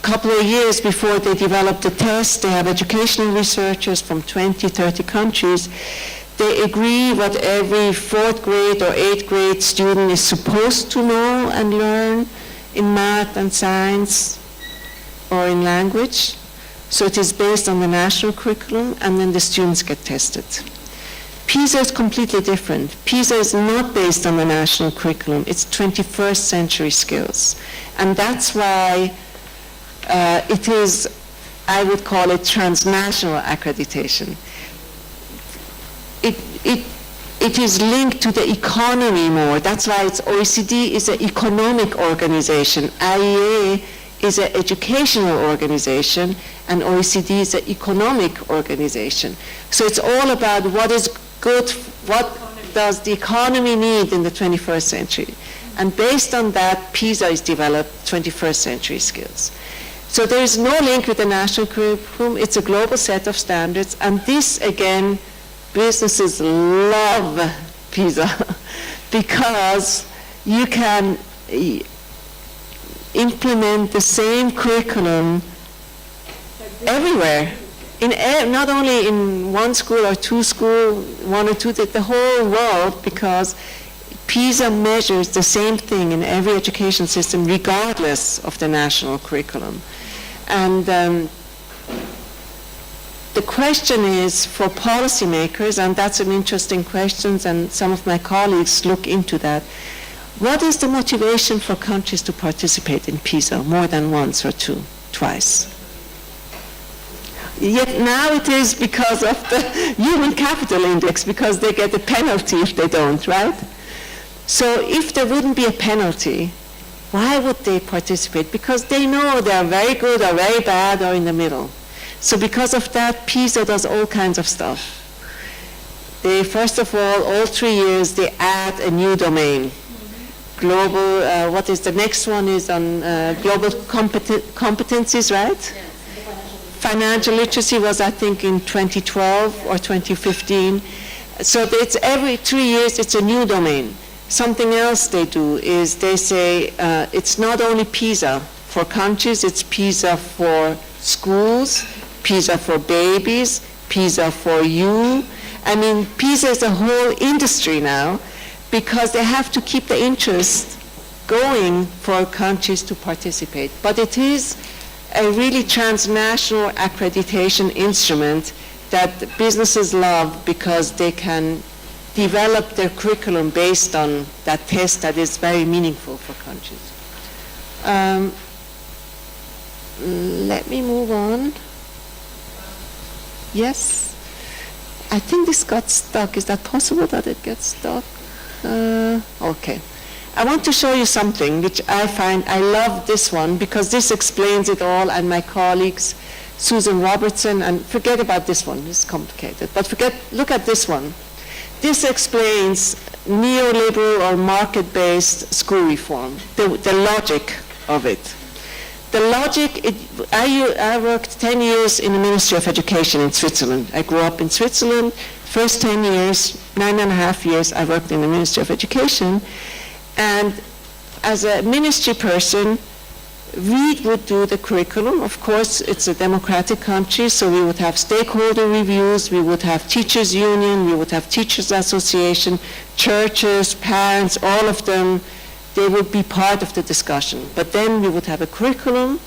Speaker 3: couple of years before they develop the test, they have educational researchers from 20, 30 countries. They agree what every 4th grade or 8th grade student is supposed to know and learn in math and science or in language. So it is based on the national curriculum, and then the students get tested. PISA is completely different. PISA is not based on the national curriculum. It's 21st century skills. And that's why it is, I would call it transnational accreditation. It is linked to the economy more. That's why it's OECD is an economic organization. IEA is an educational organization, and OECD is an economic organization. So it's all about what is good, what does the economy need in the 21st century. And based on that, PISA is developed 21st century skills. So there is no link with the national curriculum. It's a global set of standards. And this, again, businesses love PISA because you can implement the same curriculum everywhere. Not only in one school or two schools, one or two, the whole world, because PISA measures the same thing in every education system regardless of the national curriculum. And the question is for policymakers, and that's an interesting question, and some of my colleagues look into that. What is the motivation for countries to participate in PISA more than once or twice? Yet now it is because of the human capital index, because they get a penalty if they don't, right? So if there wouldn't be a penalty, why would they participate? Because they know they are very good or very bad or in the middle. So because of that, PISA does all kinds of stuff. They, first of all 3 years, they add a new domain. Global, what is the next one is on global competencies, right? Financial literacy was, I think, in 2012 or 2015. So it's every 3 years, it's a new domain. Something else they do is they say it's not only PISA for countries, it's PISA for schools, PISA for babies, PISA for you. I mean, PISA is a whole industry now because they have to keep the interest going for countries to participate. But it is a really transnational accreditation instrument that businesses love because they can develop their curriculum based on that test that is very meaningful for countries. Let me move on. Yes? I think this got stuck. Is that possible that it gets stuck? Okay. I want to show you something which I love this one because this explains it all, and my colleagues, Susan Robertson, and forget about this one, it's complicated, but look at this one. This explains neoliberal or market-based school reform, the logic of it. The logic, I worked 10 years in the Ministry of Education in Switzerland. I grew up in Switzerland. First 10 years, 9.5 years, I worked in the Ministry of Education. And as a ministry person, we would do the curriculum. Of course, it's a democratic country, so we would have stakeholder reviews, we would have teachers union, we would have teachers association, churches, parents, all of them, they would be part of the discussion. But then we would have a curriculum,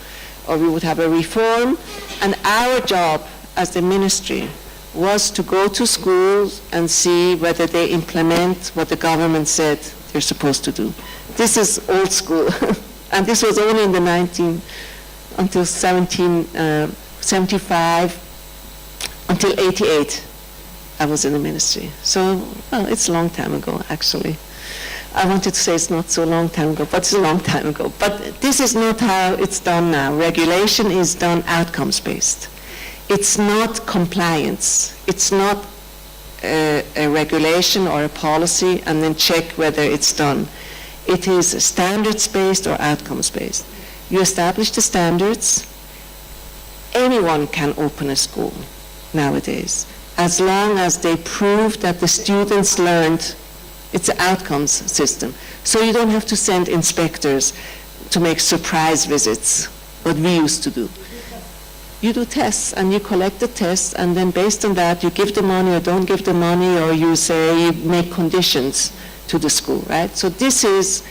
Speaker 3: or we would have a reform, and our job as the ministry was to go to schools and see whether they implement what the government said they're supposed to do. This is old school. And this was only in the until 1775, until 88, I was in the ministry. So, well, it's a long time ago, actually. I wanted to say it's not so long time ago, but it's a long time ago. But this is not how it's done now. Regulation is done outcomes-based. It's not compliance. It's not a regulation or a policy and then check whether it's done. It is standards-based or outcomes-based. You establish the standards. Anyone can open a school nowadays, as long as they prove that the students learned. It's an outcomes system. So you don't have to send inspectors to make surprise visits, what we used to do. You do tests, and you collect the tests, and then based on that, you give the money or don't give the money, or you say you make conditions to the school, right? So this is,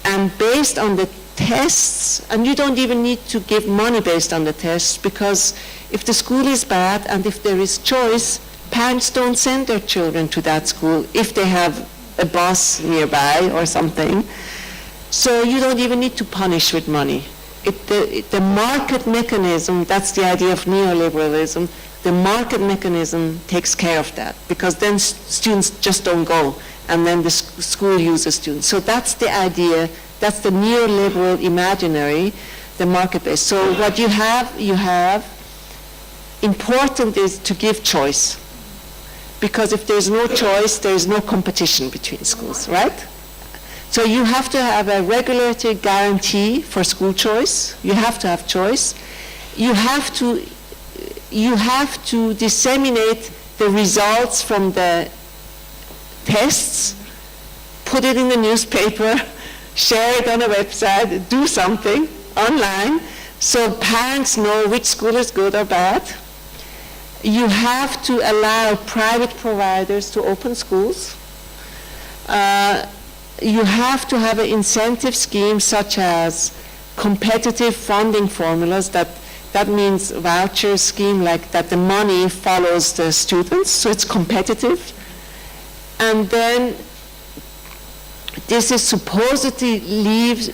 Speaker 3: and based on the tests, and you don't even need to give money based on the tests, because if the school is bad and if there is choice, parents don't send their children to that school if they have a bus nearby or something. So you don't even need to punish with money. The market mechanism, that's the idea of neoliberalism, the market mechanism takes care of that, because then students just don't go, and then the school uses students. So that's the idea, that's the neoliberal imaginary, the market-based. So what you have, important is to give choice. Because if there's no choice, there's no competition between schools, right? So you have to have a regulatory guarantee for school choice. You have to have choice. You have to disseminate the results from the tests, put it in the newspaper, share it on a website, do something online, so parents know which school is good or bad. You have to allow private providers to open schools. You have to have an incentive scheme such as competitive funding formulas, that means voucher scheme, like that the money follows the students, so it's competitive. And then this is supposedly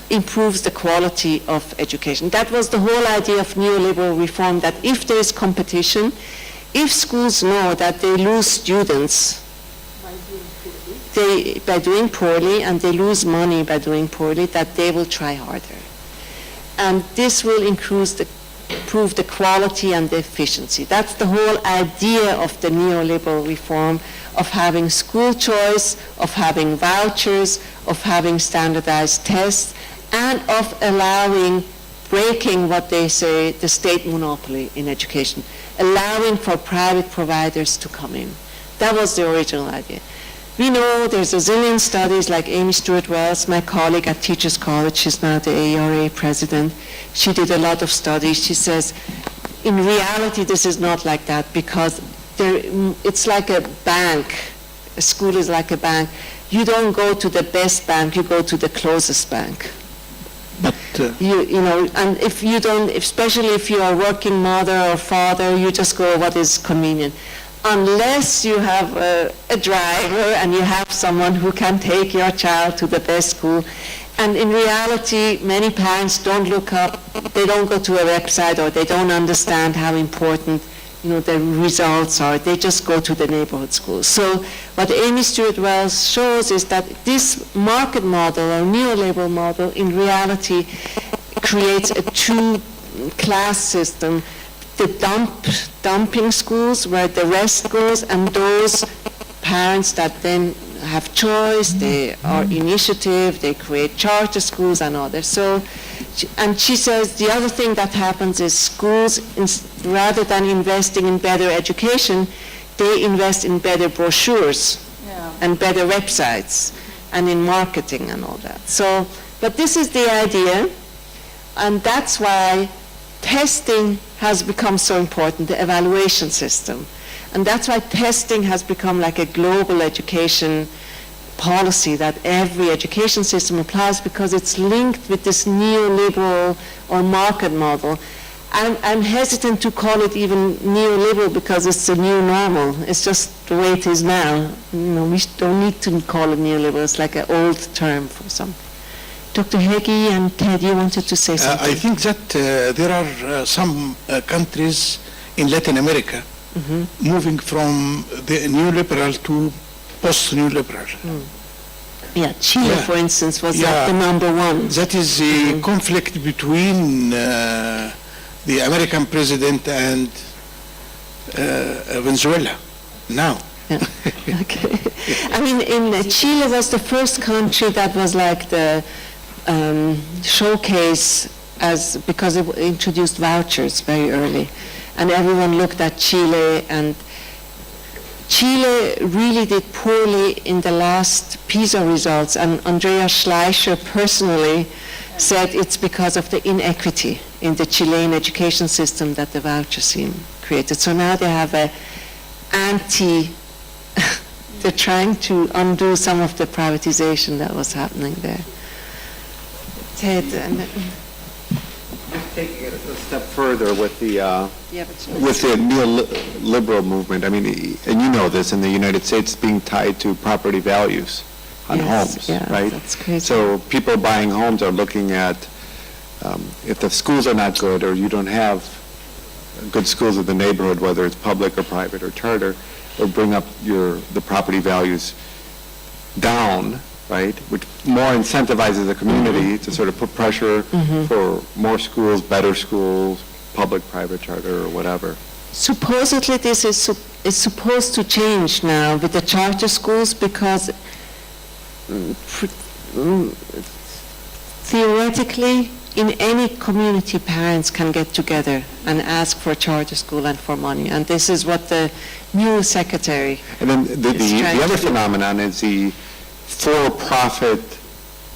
Speaker 3: improves the quality of education. That was the whole idea of neoliberal reform, that if there is competition, if schools know that they lose students by doing poorly, and they lose money by doing poorly, that they will try harder. And this will improve the quality and the efficiency. That's the whole idea of the neoliberal reform, of having school choice, of having vouchers, of having standardized tests, and of allowing breaking what they say the state monopoly in education, allowing for private providers to come in. That was the original idea. We know there's a zillion studies like Amy Stewart-Wells, my colleague at Teachers College, she's now the ARA president. She did a lot of studies. She says, in reality, this is not like that because it's like a bank. A school is like a bank. You don't go to the best bank, you go to the closest bank.
Speaker 8: But
Speaker 3: You know, and if you don't, especially if you are a working mother or father, you just go what is convenient. Unless you have a driver and you have someone who can take your child to the best school. And in reality, many parents don't look up, they don't go to a website or they don't understand how important the results are. They just go to the neighborhood schools. So what Amy Stewart-Wells shows is that this market model or neoliberal model in reality creates a two-class system. The dumping schools where the rest goes, and those parents that then have choice, they are initiative, they create charter schools and others. So, and she says the other thing that happens is schools, rather than investing in better education, they invest in better brochures and better websites and in marketing and all that. So, but this is the idea, and that's why testing has become so important, the evaluation system. And that's why testing has become like a global education policy that every education system applies, because it's linked with this neoliberal or market model. I'm hesitant to call it even neoliberal because it's a new normal. It's just the way it is now. We don't need to call it neoliberal. It's like an old term for something. Dr. Heggie and Ted, you wanted to say something?
Speaker 8: I think that there are some countries in Latin America moving from the neoliberal to post-neoliberal.
Speaker 3: Yeah, Chile, for instance, was like the number one.
Speaker 8: That is the conflict between the American president and Venezuela now.
Speaker 3: Yeah. Okay. I mean, in Chile was the first country that was like the showcase because it introduced vouchers very early. And everyone looked at Chile, and Chile really did poorly in the last PISA results, and Andrea Schleicher personally said it's because of the inequity in the Chilean education system that the voucher scheme created. So now they have they're trying to undo some of the privatization that was happening there. Ted,
Speaker 4: Taking it a step further with the
Speaker 3: with
Speaker 4: the neoliberal movement, I mean, and you know this, in the United States, being tied to property values on homes, right?
Speaker 3: That's crazy.
Speaker 4: So people buying homes are looking at if the schools are not good, or you don't have good schools in the neighborhood, whether it's public or private or charter, or bring up the property values down, right? Which more incentivizes the community to sort of put pressure for more schools, better schools, public, private, charter, or whatever.
Speaker 3: Supposedly this is supposed to change now with the charter schools, because theoretically in any community parents can get together and ask for a charter school and for money, and this is what the new secretary
Speaker 4: And then the other phenomenon is the for-profit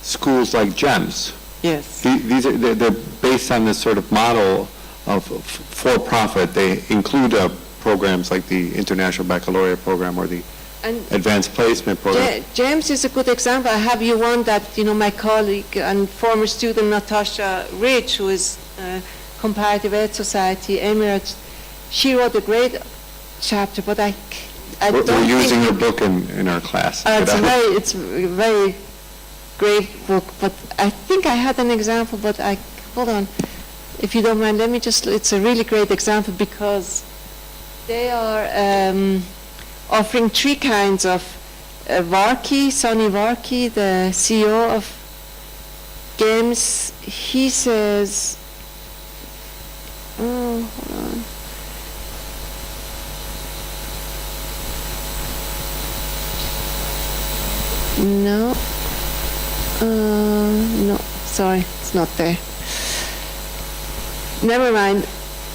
Speaker 4: schools like GEMS.
Speaker 3: Yes.
Speaker 4: They're based on this sort of model of for-profit. They include programs like the International Baccalaureate program or the Advanced Placement program.
Speaker 3: James is a good example. I have you one that, my colleague and former student Natasha Rich, who is Comparative Ed Society Emirates, she wrote a great chapter, but I
Speaker 4: We're
Speaker 3: don't
Speaker 4: using
Speaker 3: think...
Speaker 4: her book in our class.
Speaker 3: It's a very great book, but I think I had an example, but hold on. If you don't mind, it's a really great example, because they are offering three kinds of Sonny Varkey, the CEO of Games, he says, hold on. No, sorry, it's not there. never mind.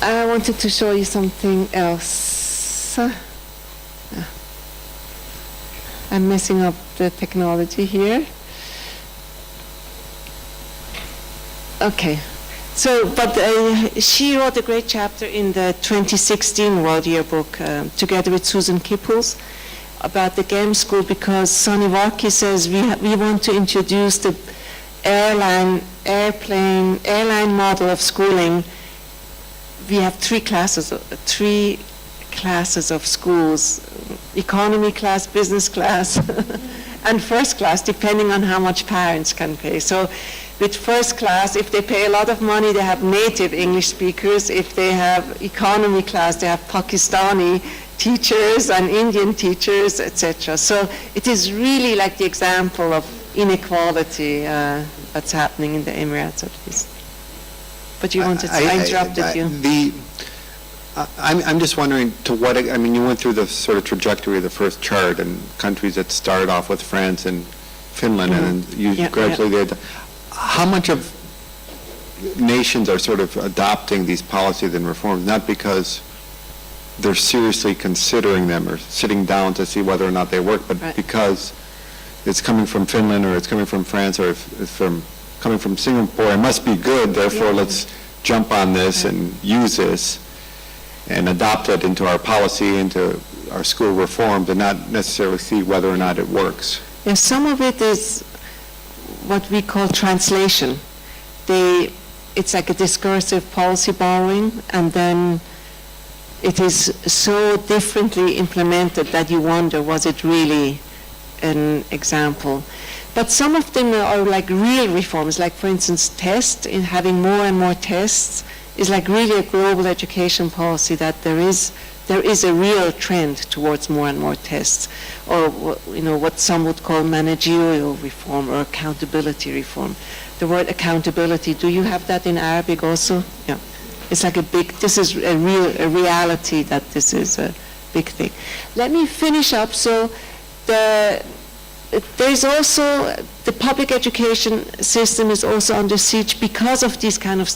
Speaker 3: I wanted to show you something else. I'm messing up the technology here. Okay. So, but she wrote a great chapter in the 2016 World Yearbook together with Susan Kipples about the game school, because Sonny Varkey says we want to introduce the airline model of schooling. We have three classes of schools: economy class, business class, and first class, depending on how much parents can pay. So with first class, if they pay a lot of money, they have native English speakers. If they have economy class, they have Pakistani teachers and Indian teachers, etc. So it is really like the example of inequality that's happening in the Emirates, at least. But you wanted to, I interrupted you.
Speaker 5: I'm just wondering to what, I mean, you went through the sort of trajectory of the first chart and countries that started off with France and Finland, and you gradually did. How much of nations are sort of adopting these policies and reforms, not because they're seriously considering them or sitting down to see whether or not they work, but because it's coming from Finland or it's coming from France or if it's coming from Singapore, it must be good, therefore let's jump on this and use this and adopt it into our policy, into our school reforms, and not necessarily see whether or not it works.
Speaker 3: Yeah, some of it is what we call translation. It's like a discursive policy borrowing, and then it is so differently implemented that you wonder, was it really an example? But some of them are like real reforms, like for instance tests, in having more and more tests is like really a global education policy, that there is a real trend towards more and more tests, or what some would call managerial reform or accountability reform. The word accountability, do you have that in Arabic also? Yeah. It's like this is a reality that this is a big thing. Let me finish up. So there's also, the public education system is also under siege because of these kind of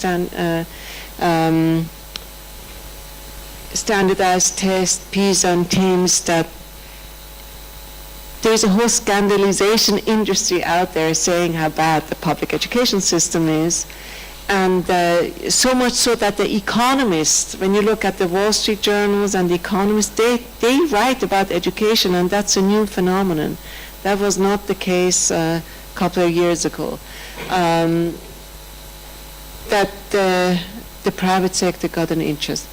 Speaker 3: standardized tests, PISA and TIMSS, that there's a whole scandalization industry out there saying how bad the public education system is. And so much so that the economists, when you look at the Wall Street journals and the economists, they write about education, and that's a new phenomenon. That was not the case a couple of years ago. That the private sector got an interest.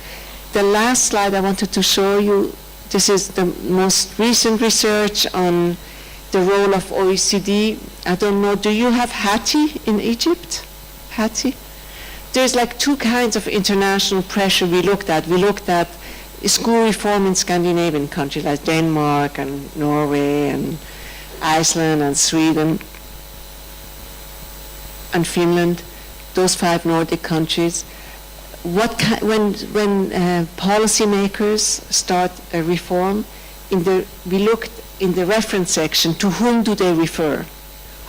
Speaker 3: The last slide I wanted to show you, this is the most recent research on the role of OECD. I don't know, do you have HATI in Egypt? HATI? There's like two kinds of international pressure we looked at. We looked at school reform in Scandinavian countries like Denmark and Norway and Iceland and Sweden and Finland, those 5 Nordic countries. When policymakers start a reform, we looked in the reference section, to whom do they refer?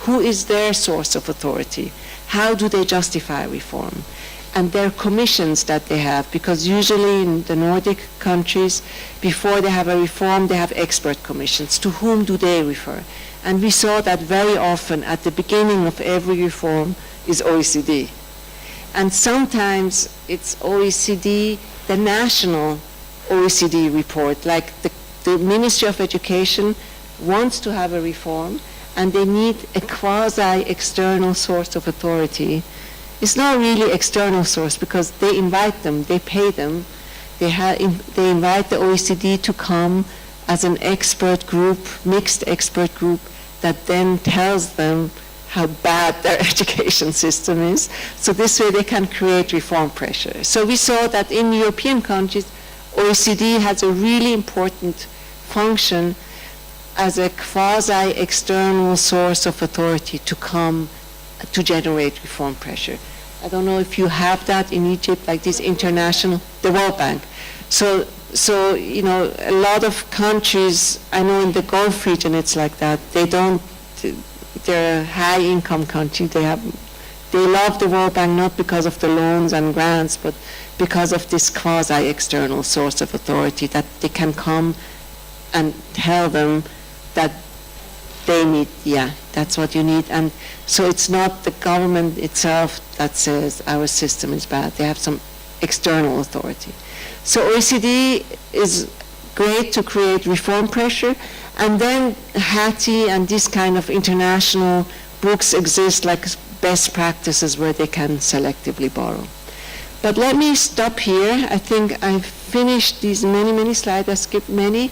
Speaker 3: Who is their source of authority? How do they justify reform? And their commissions that they have, because usually in the Nordic countries, before they have a reform, they have expert commissions. To whom do they refer? And we saw that very often at the beginning of every reform is OECD. And sometimes it's OECD, the national OECD report, like the Ministry of Education wants to have a reform, and they need a quasi-external source of authority. It's not really external source because they invite them, they pay them, they invite the OECD to come as an expert group, mixed expert group, that then tells them how bad their education system is. So this way they can create reform pressure. So we saw that in European countries, OECD has a really important function as a quasi-external source of authority to come to generate reform pressure. I don't know if you have that in Egypt, like this international, the World Bank. So a lot of countries, I know in the Gulf region it's like that. They're a high-income country. They They love the World Bank not because of the loans and grants, but because of this quasi-external source of authority that they can come and tell them that they need, that's what you need. And so it's not the government itself that says our system is bad. They have some external authority. So OECD is great to create reform pressure, and then HATI and this kind of international books exist like best practices where they can selectively borrow. But let me stop here. I think I've finished these many slides. I skipped many,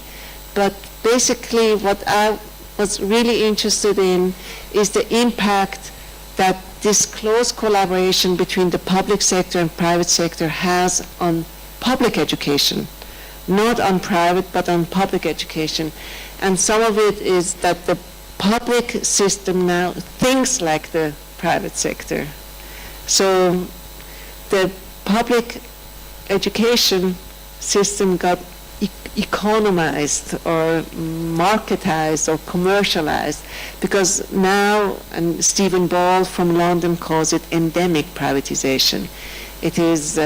Speaker 3: but basically what I was really interested in is the impact that this close collaboration between the public sector and private sector has on public education, not on private, but on public education. And some of it is that the public system now thinks like the private sector. So the public education system got economized or marketized or commercialized, because now, and Stephen Ball from London calls it endemic privatization. It is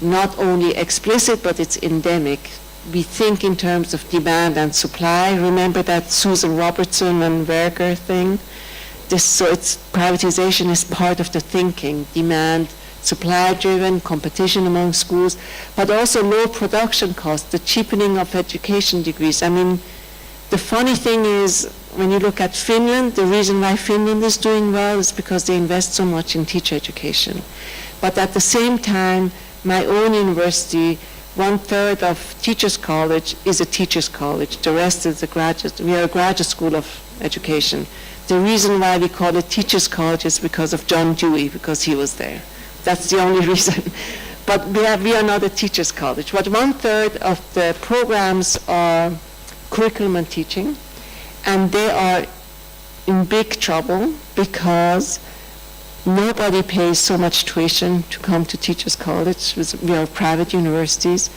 Speaker 3: not only explicit, but it's endemic. We think in terms of demand and supply. Remember that Susan Robertson and Verger thing? So it's privatization is part of the thinking, demand, supply-driven, competition among schools, but also low production costs, the cheapening of education degrees. I mean, the funny thing is, when you look at Finland, the reason why Finland is doing well is because they invest so much in teacher education. But at the same time, my own university, 1/3 of teachers' college is a teachers' college. The rest is a graduate. We are a graduate school of education. The reason why we call it teachers' college is because of John Dewey, because he was there. That's the only reason. But we are not a teachers' college. But 1/3 of the programs are curriculum and teaching, and they are in big trouble because nobody pays so much tuition to come to teachers' college. We are private universities,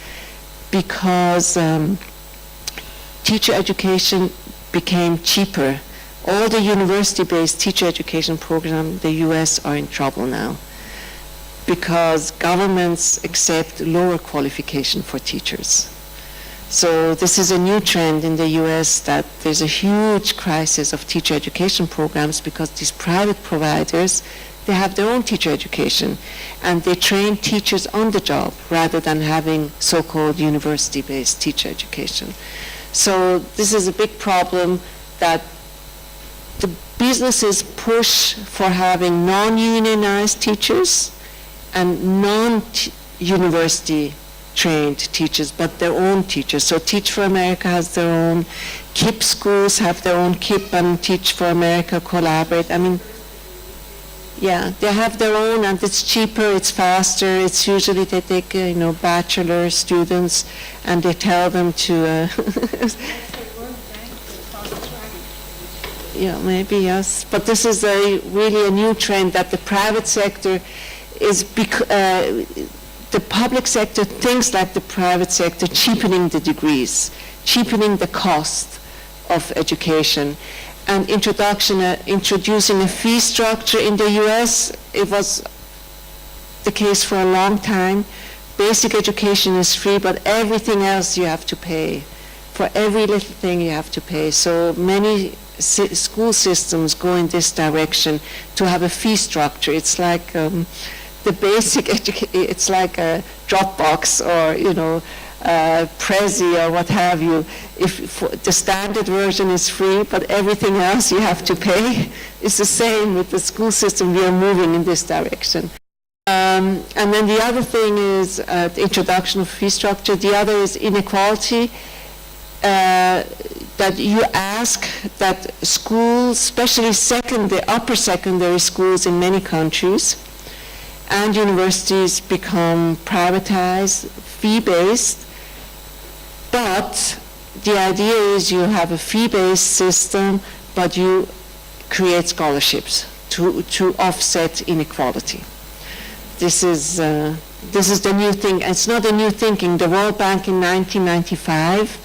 Speaker 3: because teacher education became cheaper. All the university-based teacher education programs in the US are in trouble now, because governments accept lower qualification for teachers. So this is a new trend in the US, that there's a huge crisis of teacher education programs because these private providers, they have their own teacher education, and they train teachers on the job rather than having so-called university-based teacher education. So this is a big problem, that the businesses push for having non-unionized teachers and non-university trained teachers, but their own teachers. So Teach for America has their own, KIPP schools have their own KIPP, and Teach for America collaborate. I mean, yeah, they have their own, and it's cheaper, it's faster. It's usually they take, bachelor students, and they tell them to, yeah, maybe, yes. But this is really a new trend, that the private sector is, the public sector thinks like the private sector, cheapening the degrees, cheapening the cost of education. And introducing a fee structure in the US, it was the case for a long time. Basic education is free, but everything else you have to pay. For every little thing you have to pay. So many school systems go in this direction, to have a fee structure. It's like the basic education, it's like a Dropbox or, Prezi or what have you. If the standard version is free, but everything else you have to pay. It's the same with the school system. We are moving in this direction. And then the other thing is the introduction of fee structure. The other is inequality. That you ask that schools, especially upper secondary schools in many countries, and universities become privatized, fee-based. But the idea is you have a fee-based system, but you create scholarships to offset inequality. This is the new thing. It's not a new thinking. The World Bank in 1995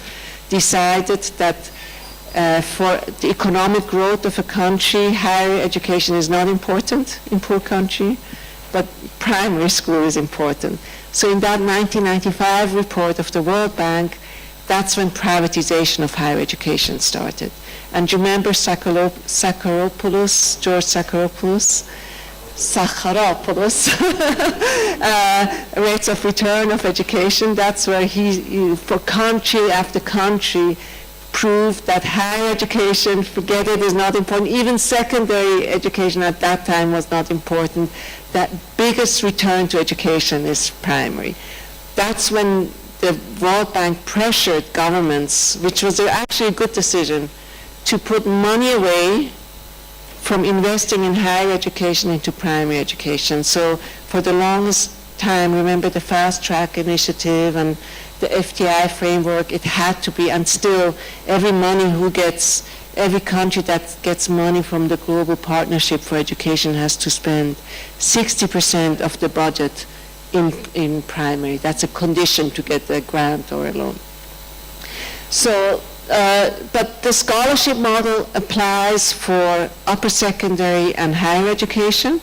Speaker 3: decided that For the economic growth of a country, higher education is not important in poor country, but primary school is important. So in that 1995 report of the World Bank, that's when privatization of higher education started. And you remember George Sakharopoulos, rates of return of education. That's where he, for country after country, proved that higher education, forget it, is not important. Even secondary education at that time was not important. That biggest return to education is primary. That's when the World Bank pressured governments, which was actually a good decision, to put money away from investing in higher education into primary education. So for the longest time, remember the Fast Track Initiative and the FDI framework, it had to be, and still every country that gets money from the Global Partnership for Education has to spend 60% of the budget in primary. That's a condition to get a grant or a loan. So, but the scholarship model applies for upper secondary and higher education,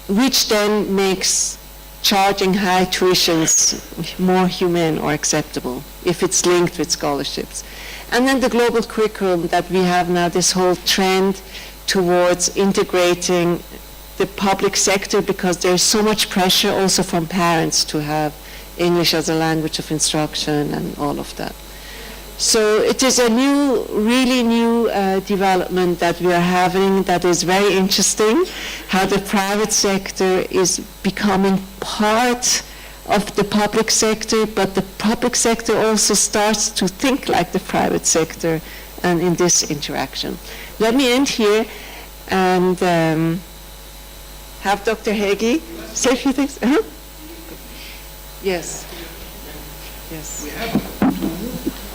Speaker 3: which then makes charging high tuitions more humane or acceptable if it's linked with scholarships. And then the global curriculum that we have now, this whole trend towards integrating the public sector, because there's so much pressure also from parents to have English as a language of instruction and all of that. So it is a new, really new development that we are having that is very interesting, how the private sector is becoming part of the public sector, but the public sector also starts to think like the private sector, and in this interaction. Let me end here and have Dr. Hegi say a few things. Yes. Yes.
Speaker 8: We have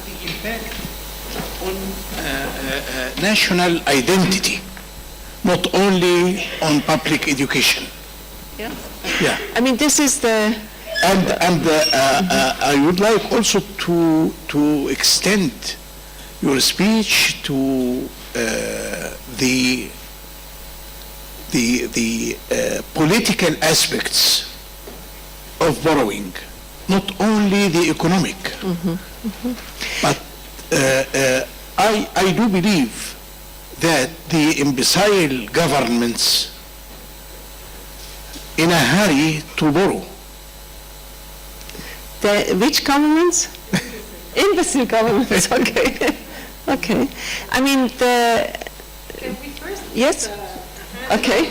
Speaker 8: the impact on national identity, not only on public education.
Speaker 3: Yeah.
Speaker 8: Yeah.
Speaker 3: I mean, this is the...
Speaker 8: And I would like also to extend your speech to the political aspects of borrowing, not only the economic. But I do believe that the imbecile governments in a hurry to borrow.
Speaker 3: Which governments? Imbecile governments, okay. Okay. I mean, the... Can we first? Yes? Okay.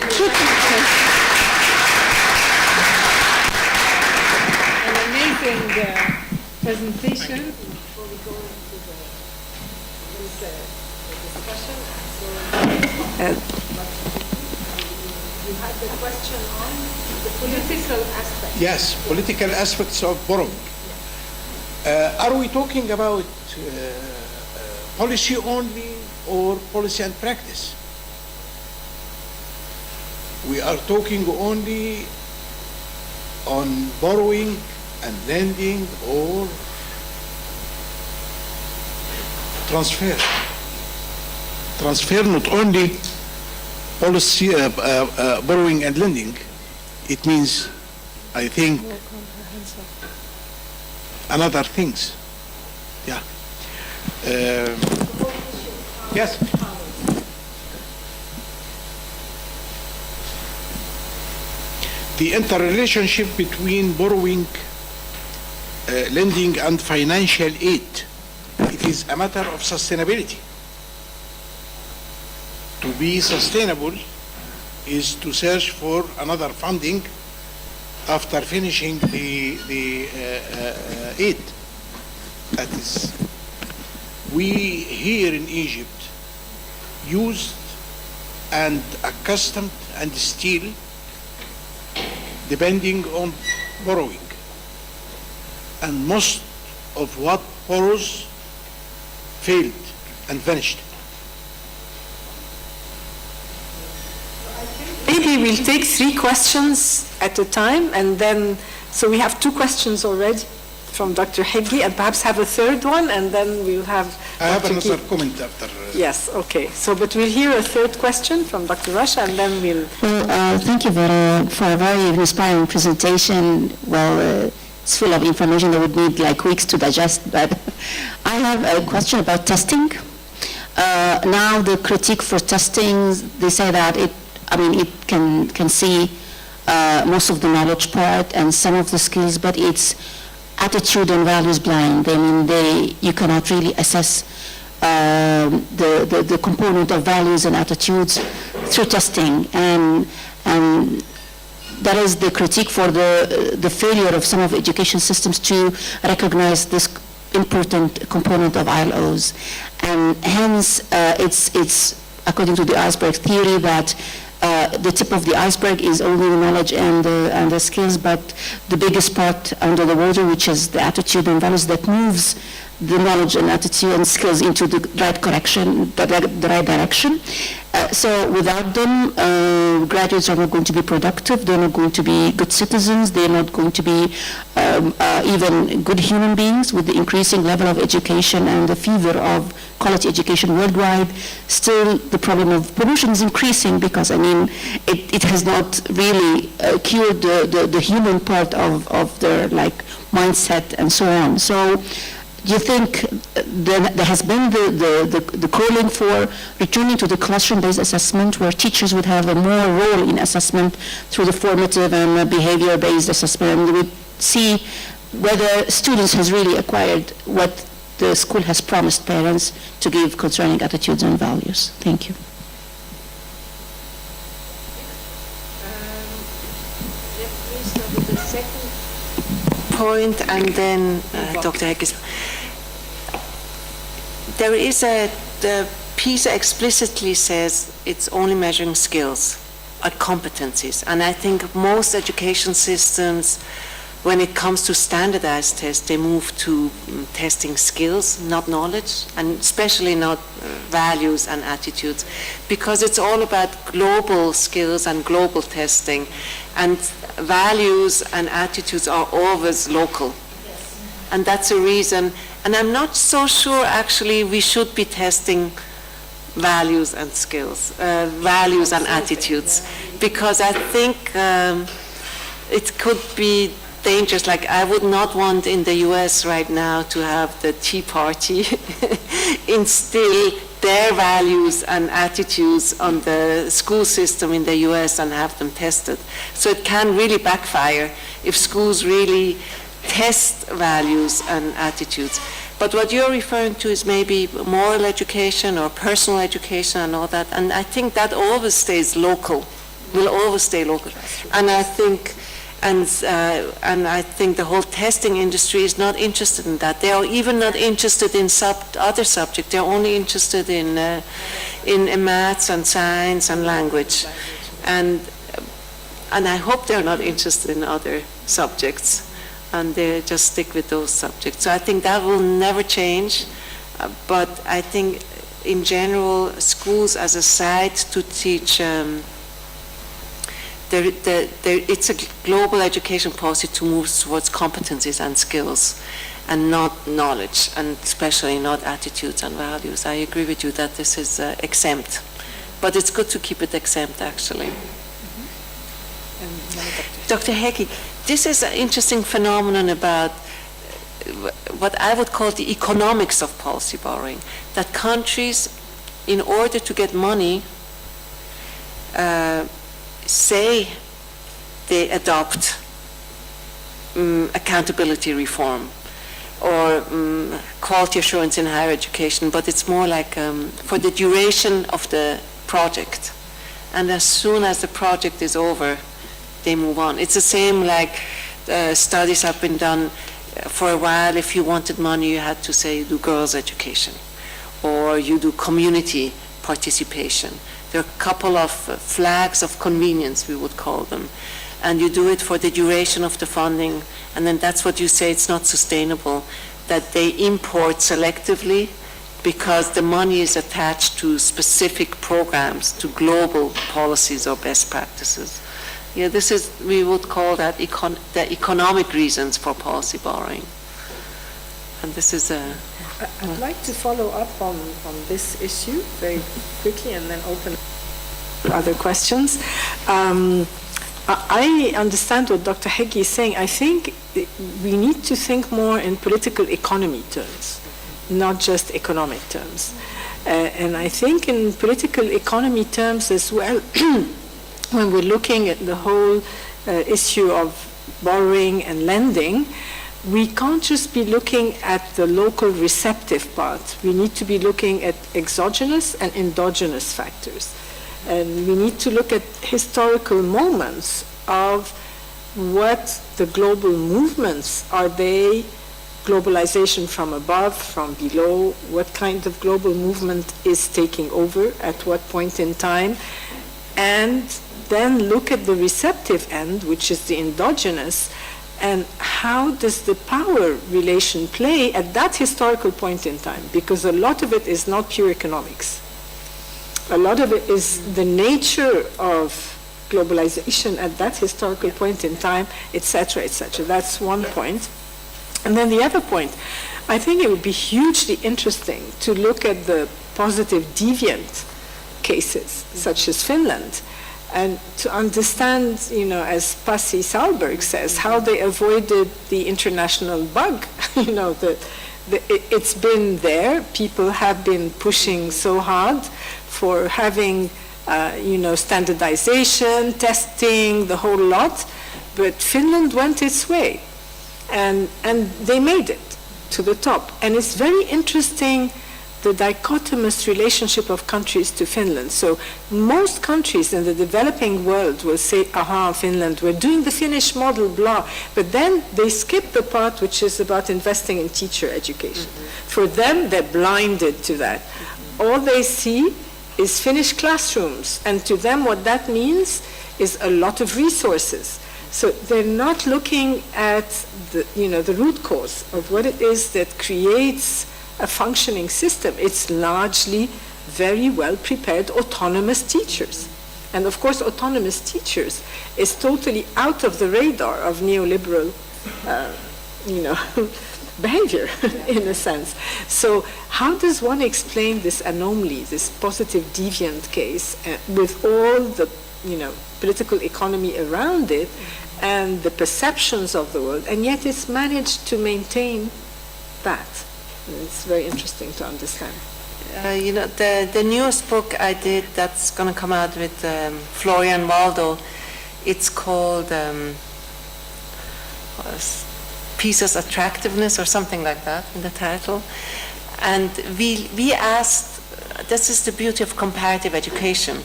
Speaker 2: An amazing presentation before we go into this discussion. You had the question on the political aspect.
Speaker 8: Yes, political aspects of borrowing. Are we talking about policy only or policy and practice? We are talking only on borrowing and lending or transfer. Transfer, not only policy, borrowing and lending. It means, I think, another things. Yeah. Yes. The interrelationship between borrowing, lending, and financial aid, it is a matter of sustainability. To be sustainable is to search for another funding after finishing the aid. That is, we here in Egypt used and accustomed and still depending on borrowing. And most of what borrows failed and vanished.
Speaker 2: Maybe we'll take 3 questions at a time, and then, so we have 2 questions already. from Dr. Hegyi, and perhaps have a third one, and then we'll have
Speaker 8: I have
Speaker 2: Dr.
Speaker 8: another
Speaker 2: Gita.
Speaker 8: comment after.
Speaker 2: Yes, okay. So, but we'll hear a third question from Dr. Rasha, and then we'll...
Speaker 9: Well, thank you for a very inspiring presentation. Well, it's full of information that would need like weeks to digest, but I have a question about testing. Now the critique for testing, they say that it can see most of the knowledge part and some of the skills, but it's attitude and values blind. I mean, you cannot really assess the component of values and attitudes through testing, and that is the critique for the failure of some of education systems to recognize this important component of ILOs, and hence it's according to the iceberg theory that the tip of the iceberg is only the knowledge and the skills, but the biggest part under the water, which is the attitude and values, that moves the knowledge and attitude and skills into the right direction. So without them, graduates are not going to be productive, they're not going to be good citizens, they're not going to be even good human beings. With the increasing level of education and the fever of quality education worldwide, still the problem of pollution is increasing because, I mean, it has not really cured the human part of their mindset and so on. So do you think there has been the calling for returning to the classroom-based assessment where teachers would have a more role in assessment through the formative and behavior-based assessment, and would see whether students has really acquired what the school has promised parents to give concerning attitudes and values? Thank you.
Speaker 10: Let me start with the second point, and then Dr. Hegyi. There is the PISA explicitly says it's only measuring skills or competencies, and I think most education systems, when it comes to standardized tests, they move to testing skills, not knowledge, and especially not values and attitudes, because it's all about global skills and global testing, and values and attitudes are always local. And that's a reason, and I'm not so sure actually we should be testing values and skills, values and attitudes, because I think it could be dangerous. Like, I would not want in the US right now to have the Tea Party instill their values and attitudes on the school system in the US and have them tested. So it can really backfire if schools really test values and attitudes. But what you're referring to is maybe moral education or personal education and all that, and I think that always stays local, will always stay local. And I think I think the whole testing industry is not interested in that. They are even not interested in other subjects. They're only interested in maths and science and language, and I hope they're not interested in other subjects, and they just stick with those subjects. So I think that will never change, but I think in general, schools as a site to teach. It's a global education policy to move towards competencies and skills and not knowledge, and especially not attitudes and values. I agree with you that this is exempt, but it's good to keep it exempt, actually. Dr. Hegyi, this is an interesting phenomenon about what I would call the economics of policy borrowing, that countries, in order to get money, say they adopt accountability reform or quality assurance in higher education, but it's more like for the duration of the project. And as soon as the project is over, they move on. It's the same like studies have been done for a while. If you wanted money, you had to say you do girls' education or you do community participation. There are a couple of flags of convenience, we would call them. And you do it for the duration of the funding, and then that's what you say, it's not sustainable, that they import selectively because the money is attached to specific programs, to global policies or best practices. Yeah, this is, we would call that the economic reasons for policy borrowing. this is a...
Speaker 2: I'd like to follow up on this issue very quickly and then open for other questions. I understand what Dr. Heggie is saying. I think we need to think more in political economy terms, not just economic terms. And I think in political economy terms as well, when we're looking at the whole issue of borrowing and lending, we can't just be looking at the local receptive part. We need to be looking at exogenous and endogenous factors. And we need to look at historical moments of what the global movements are. They globalization from above, from below? What kind of global movement is taking over at what point in time? And then look at the receptive end, which is the endogenous, and how does the power relation play at that historical point in time? Because a lot of it is not pure economics. A lot of it is the nature of globalization at that historical point in time, etc., etc. That's one point. And then the other point, I think it would be hugely interesting to look at the positive deviant cases, such as Finland, and to understand, as Pasi Salberg says, how they avoided the international bug. It's been there. People have been pushing so hard for having, standardization, testing, the whole lot. But Finland went its way, and they made it to the top. And it's very interesting, the dichotomous relationship of countries to Finland. So most countries in the developing world will say, aha, Finland, we're doing the Finnish model, blah. But then they skip the part which is about investing in teacher education. For them, they're blinded to that. All they see is Finnish classrooms. And to them, what that means is a lot of resources. So they're not looking at the root cause of what it is that creates a functioning system. It's largely very well prepared autonomous teachers. And of course, autonomous teachers is totally out of the radar of neoliberal, behavior in a sense. So how does one explain this anomaly, this positive deviant case, with all the, political economy around it and the perceptions of the world, and yet it's managed to maintain that? It's very interesting to understand.
Speaker 10: The newest book I did that's going to come out with Florian Waldo, it's called PISA's Attractiveness or something like that in the title. And we asked, this is the beauty of comparative education,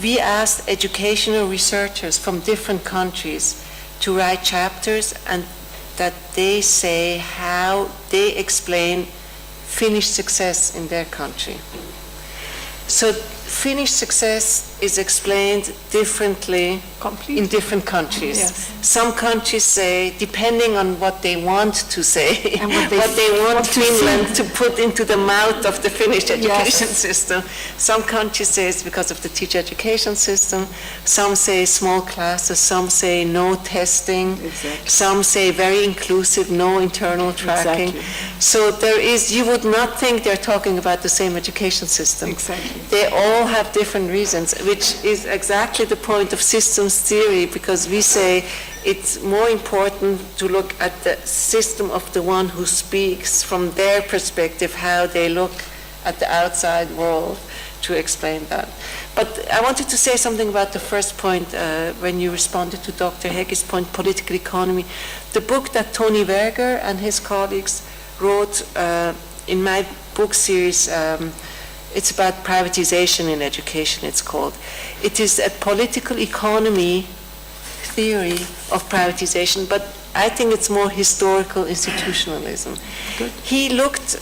Speaker 10: we asked educational researchers from different countries to write chapters and that they say how they explain Finnish success in their country. So Finnish success is explained differently in different countries.
Speaker 2: Yes.
Speaker 10: Some countries say, depending on what they want to say, and what they want Finland to put into the mouth of the Finnish education system. Some countries say it's because of the teacher education system. Some say small classes. Some say no testing.
Speaker 2: Exactly.
Speaker 10: Some say very inclusive, no internal tracking.
Speaker 2: Exactly.
Speaker 10: So you would not think they're talking about the same education system.
Speaker 2: Exactly.
Speaker 10: They all have different reasons, which is exactly the point of systems theory, because we say it's more important to look at the system of the one who speaks from their perspective, how they look at the outside world, to explain that. But I wanted to say something about the first point when you responded to Dr. Heggie's point, political economy. The book that Tony Verger and his colleagues wrote in my book series, it's about privatization in education, it's called. It is a political economy theory of privatization, but I think it's more historical institutionalism. Good. He looked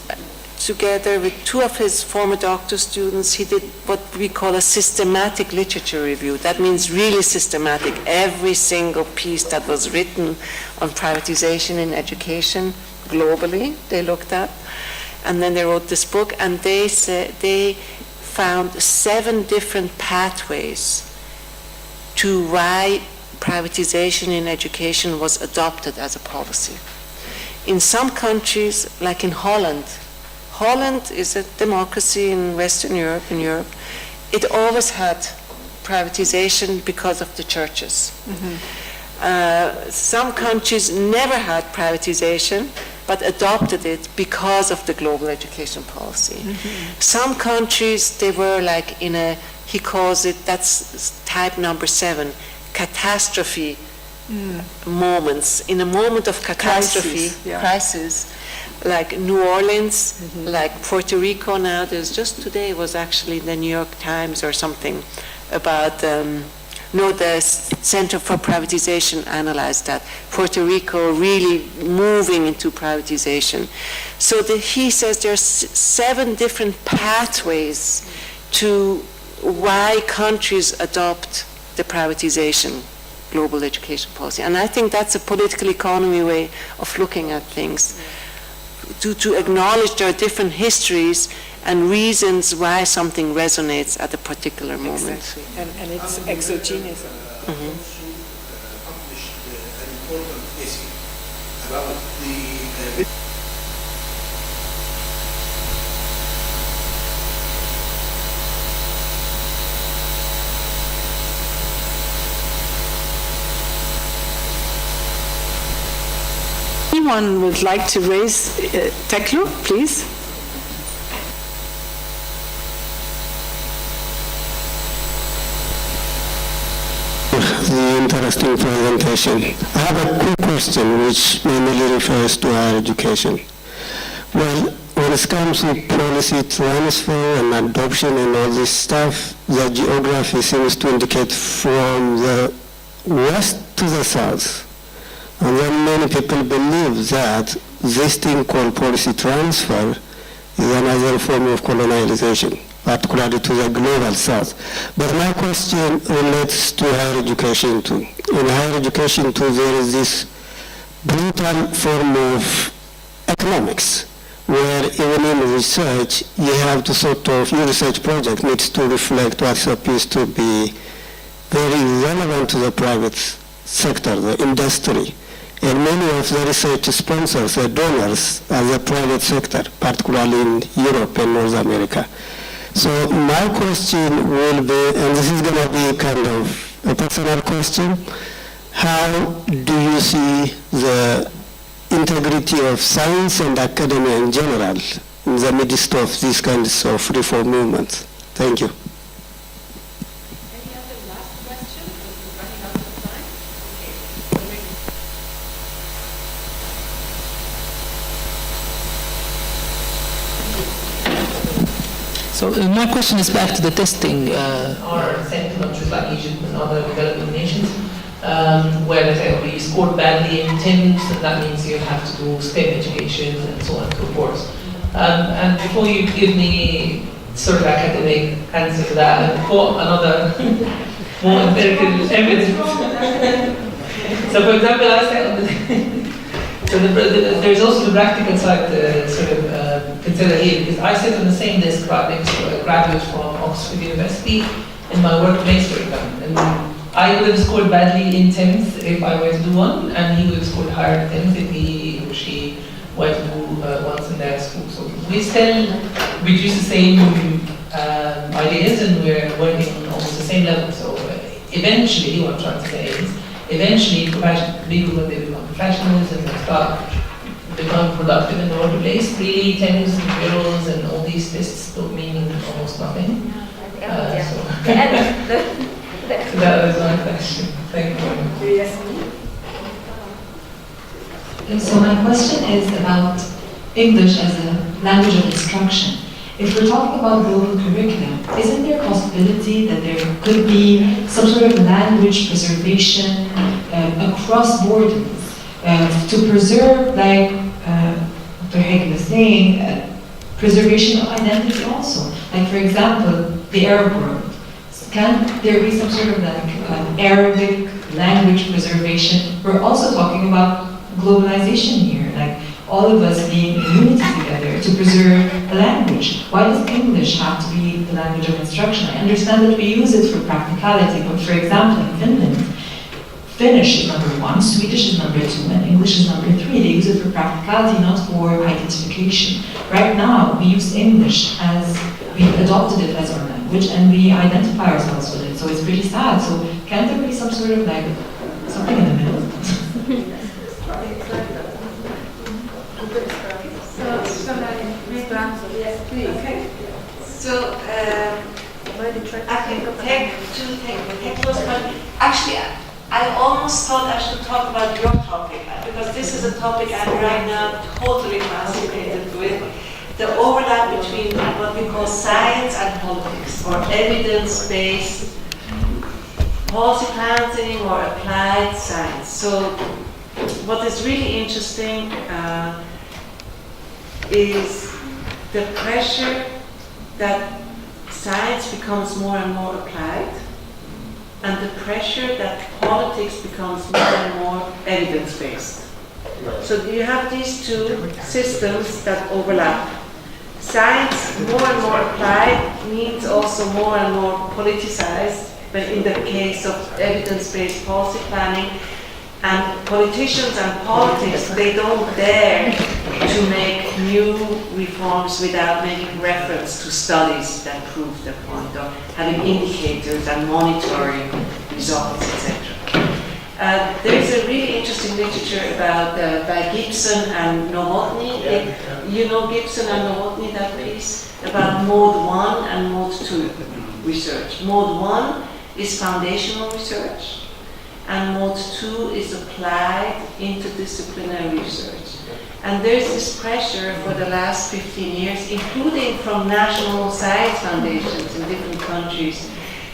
Speaker 10: together with two of his former doctoral students. He did what we call a systematic literature review. That means really systematic. Every single piece that was written on privatization in education globally, they looked at. And then they wrote this book, and they found 7 different pathways to why privatization in education was adopted as a policy. in some countries, like in Holland, Holland is a democracy in Western Europe, it always had privatization because of the churches. Some countries never had privatization, but adopted it because of the global education policy. Some countries, they were like in a, he calls it, that's type number 7, catastrophe moments. In a moment of catastrophe, crisis, like New Orleans, like Puerto Rico now, there's just today was actually the New York Times or something about, the Center for Privatization analyzed that. Puerto Rico really moving into privatization. So he says there's 7 different pathways to why countries adopt the privatization global education policy. And I think that's a political economy way of looking at things. To acknowledge there are different histories and reasons why something resonates at a particular moment.
Speaker 2: Exactly. And it's exogenous.
Speaker 8: Accomplished an important essay about the
Speaker 2: Anyone would like to raise Teklo, please?
Speaker 11: The interesting presentation. I have a quick question which mainly refers to higher education. Well, when it comes to policy transfer and adoption and all this stuff, the geography seems to indicate from the west to the south. And then many people believe that this thing called policy transfer is another form of colonialization, particularly to the global south. But my question relates to higher education too. In higher education too, there is this brutal form of economics, where even in research, you have to sort of, your research project needs to reflect what's supposed to be very relevant to the private sector, the industry. And many of the research sponsors, the donors, are the private sector, particularly in Europe and North America. So my question will be, and this is going to be kind of a personal question, how do you see the integrity of science and academia in general in the midst of these kinds of reform movements? Thank you.
Speaker 7: So my question is back to the testing. Are sent to countries like Egypt and other developing nations, where they say, okay, you scored badly in TIMS, and that means you have to do STEM education and so on and so forth. And before you give me sort of academic answer to that, I've got another more empirical evidence. So for example, I said, so there's also the practical side to sort of consider here, because I sit on the same desk right next to a graduate from Oxford University in my workplace, for example. And I would have scored badly in TIMS if I were to do one, and he would have scored higher in TIMS if he or she were to do once in their school. So we still reduce the same ideas, and we're working on almost the same level. So eventually, what I'm trying to say is, eventually, people, when they become professionals and they start becoming productive in the workplace, really TIMS and bureaus and all these tests don't mean almost nothing. So that was my question. Thank you.
Speaker 12: So my question is about English as a language of instruction. If we're talking about global curriculum, isn't there a possibility that there could be some sort of language preservation across borders to preserve, like Dr. Haig was saying, preservation of identity also? Like, for example, the Arab world. Can there be some sort of like Arabic language preservation? We're also talking about globalization here, like all of us being in unity together to preserve the language. Why does English have to be the language of instruction? I understand that we use it for practicality, but for example, in Finland, Finnish is number 1, Swedish is number 2, and English is number 3. They use it for practicality, not for identification. Right now, we use English as, we adopted it as our language, and we identify ourselves with it, so it's pretty sad. So can't there be some sort of like, something in the middle?
Speaker 10: So, I can take those, but actually, I almost thought I should talk about your topic, because this is a topic I'm right now totally fascinated with. The overlap between what we call science and politics, or evidence-based policy planning or applied science. So what is really interesting is the pressure that science becomes more and more applied, and the pressure that politics becomes more and more evidence-based. So you have these two systems that overlap. Science, more and more applied, means also more and more politicized, but in the case of evidence-based policy planning, and politicians and politics, they don't dare to make new reforms without making reference to studies that prove their point, or having indicators and monitoring results, etc. There's a really interesting literature about by Gibson and Novotny. You know Gibson and Novotny, that piece about mode 1 and mode 2 research. Mode 1 is foundational research, and mode 2 is applied interdisciplinary research. And there's this pressure for the last 15 years, including from national science foundations in different countries,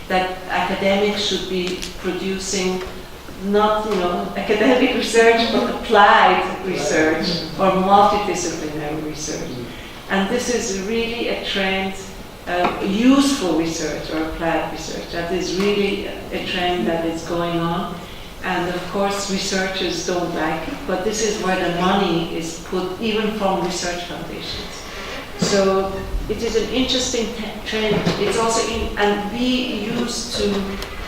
Speaker 10: that academics should be producing not, academic research, but applied research or multidisciplinary research. And this is really a trend, useful research or applied research. That is really a trend that is going on. And of course, researchers don't like it, but this is where the money is put, even from research foundations. So it is an interesting trend. It's also and we used to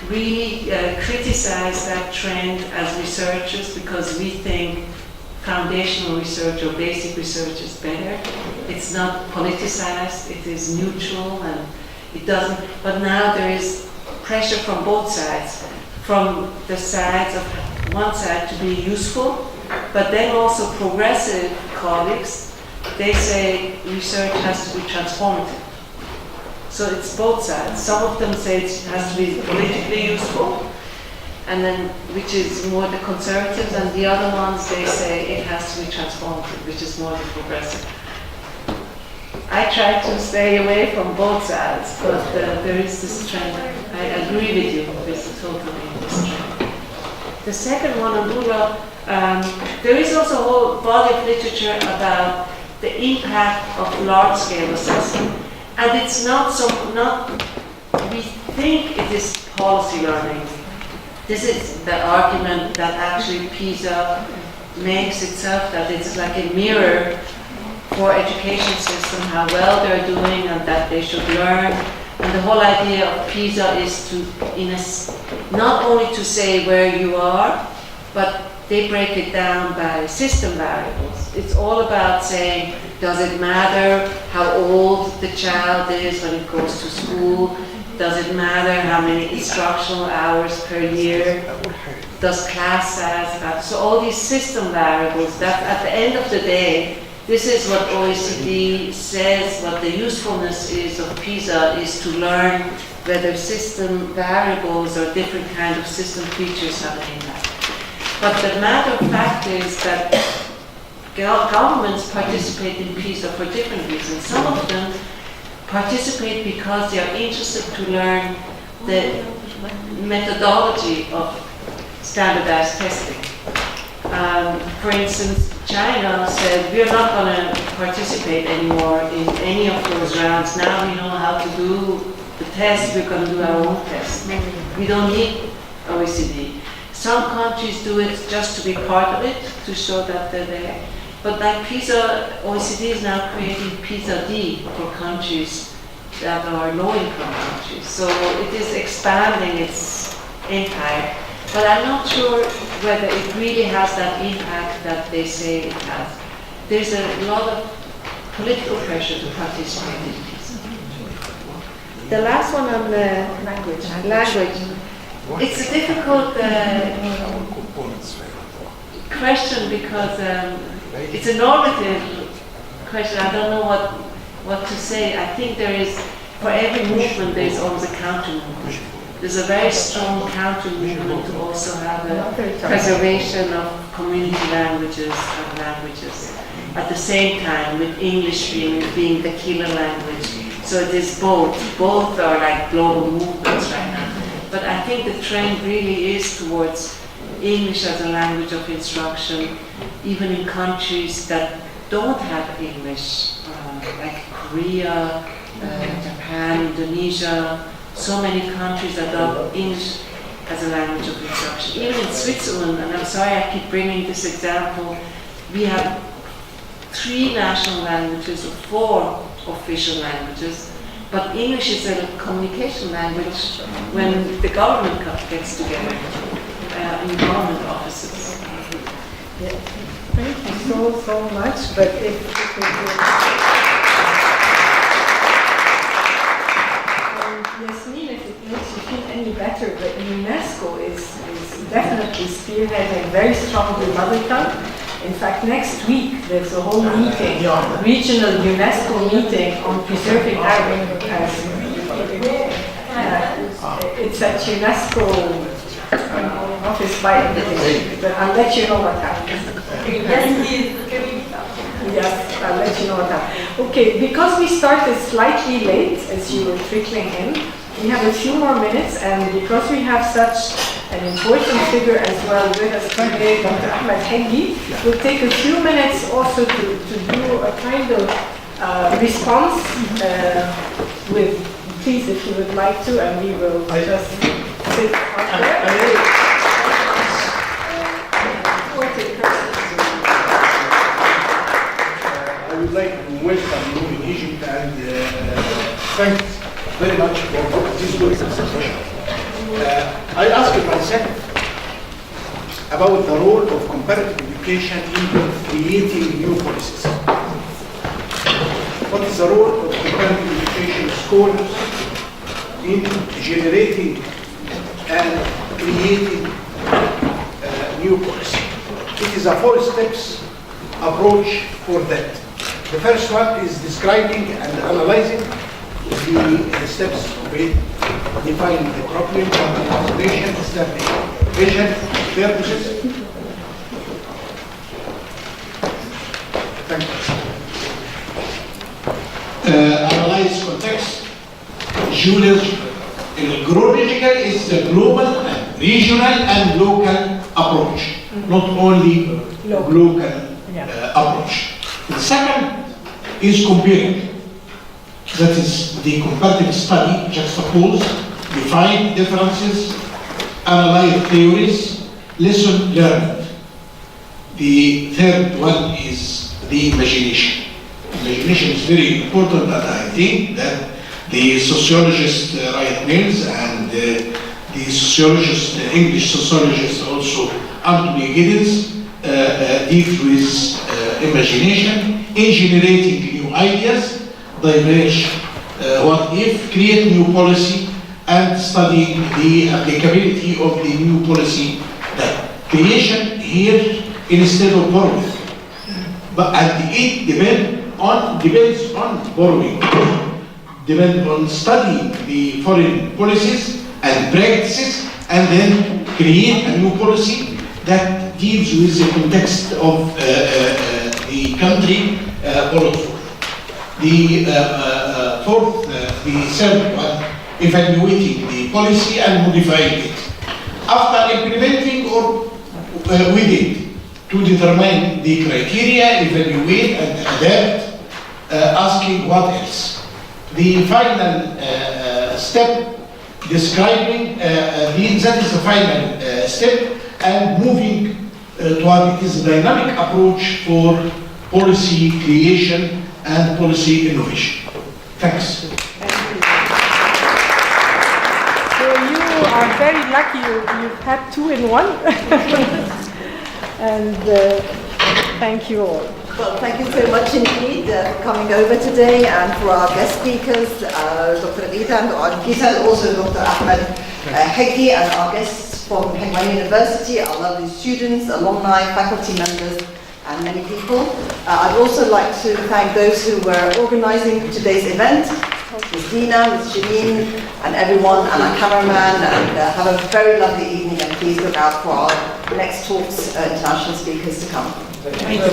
Speaker 10: really criticize that trend as researchers, because we think foundational research or basic research is better. It's not politicized, it is neutral, and it doesn't, but now there is pressure from both sides, from the sides of one side to be useful, but then also progressive colleagues, they say research has to be transformative. So it's both sides. Some of them say it has to be politically useful, and then which is more the conservatives, and the other ones, they say it has to be transformative, which is more the progressive. I try to stay away from both sides, but there is this trend. I agree with you, there's totally this trend. The second one, Andura, there is also a whole body of literature about the impact of large-scale assessment. And it's not we think it is policy learning. This is the argument that actually PISA makes itself, that it's like a mirror for education system, how well they're doing and that they should learn. And the whole idea of PISA is to, not only to say where you are, but they break it down by system variables. It's all about saying, does it matter how old the child is when it goes to school? Does it matter how many instructional hours per year? Does class size matter? So all these system variables, that at the end of the day, this is what OECD says, what the usefulness is of PISA is to learn whether system variables or different kind of system features have an impact. But the matter of fact is that governments participate in PISA for different reasons. Some of them participate because they are interested to learn the methodology of standardized testing. For instance, China said, we're not going to participate anymore in any of those rounds. Now we know how to do the test, we're going to do our own test. We don't need OECD. Some countries do it just to be part of it, to show that they're there. But like PISA, OECD is now creating PISA-D for countries that are low-income countries. So it is expanding its empire.
Speaker 13: but I'm not sure whether it really has that impact that they say it has. There's a lot of political pressure to participate in PISA. The last one on the language. It's a difficult question because it's a normative question. I don't know what to say. I think there is, for every movement, there's always a counter movement. There's a very strong counter movement to also have a preservation of community languages and languages at the same time, with English being the killer language. So it is both. Both are like global movements right now. But I think the trend really is towards English as a language of instruction, even in countries that don't have English, like Korea, Japan, Indonesia. So many countries adopt English as a language of instruction. Even in Switzerland, and I'm sorry I keep bringing this example, we have 3 national languages or 4 official languages, but English is a communication language when the government gets together in government offices.
Speaker 2: Yeah. Thank you so much, but if Yasmin, if it makes you feel any better, but UNESCO is definitely spearheading very strongly mother tongue. In fact, next week there's a whole meeting, regional UNESCO meeting on preserving Arabic as it's at UNESCO office by invitation, but I'll let you know what happens. Yes, I'll let you know what happens. Okay, because we started slightly late, as you were trickling in, we have a few more minutes, and because we have such an important figure as well with us today, Dr. Ahmed Heggi, we'll take a few minutes also to do a kind of response with, please, if you would like to, and we will just sit up there.
Speaker 8: I would like to welcome you in Egypt and thanks very much for this good presentation. I asked myself about the role of comparative education in creating new policies. What is the role of comparative education scholars in generating and creating new policy? It is a 4 steps approach for that. The first one is describing and analyzing the steps of it, defining the problem, consideration, establishing vision, purposes. Thank you. Analyze context. Globalization is the global, regional, and local approach, not only local approach. The second is comparing. That is the comparative study, juxtapose, define differences, analyze theories, lesson learned. The third one is the imagination. Imagination is very important, and I think that the sociologist Wright Mills and the sociologist, English sociologist also Anthony Giddens deal with imagination in generating new ideas, diverge, what if, create new policy, and study the applicability of the new policy. That creation here instead of borrowing, and it depends on borrowing, depends on studying the foreign policies and practices, and then create a new policy that deals with the context of the country followed for. The fourth, the third one, evaluating the policy and modifying it. After implementing or with it, to determine the criteria, evaluate and adapt, asking what else. The final step, describing, that is the final step, and moving to what it is a dynamic approach for policy creation and policy innovation. Thanks.
Speaker 2: Thank you. So you are very lucky you've had two in one. And thank you all.
Speaker 1: Well, thank you so much indeed for coming over today, and for our guest speakers, Dr. Gita and also Dr. Ahmed Heggi, and our guests from Hegman University, our lovely students, alumni, faculty members, and many people. I'd also like to thank those who were organizing today's event, Ms. Dina, Ms. Janine, and everyone, and our cameraman, and have a very lovely evening, and please look out for our next talks, international speakers to come. Thank you.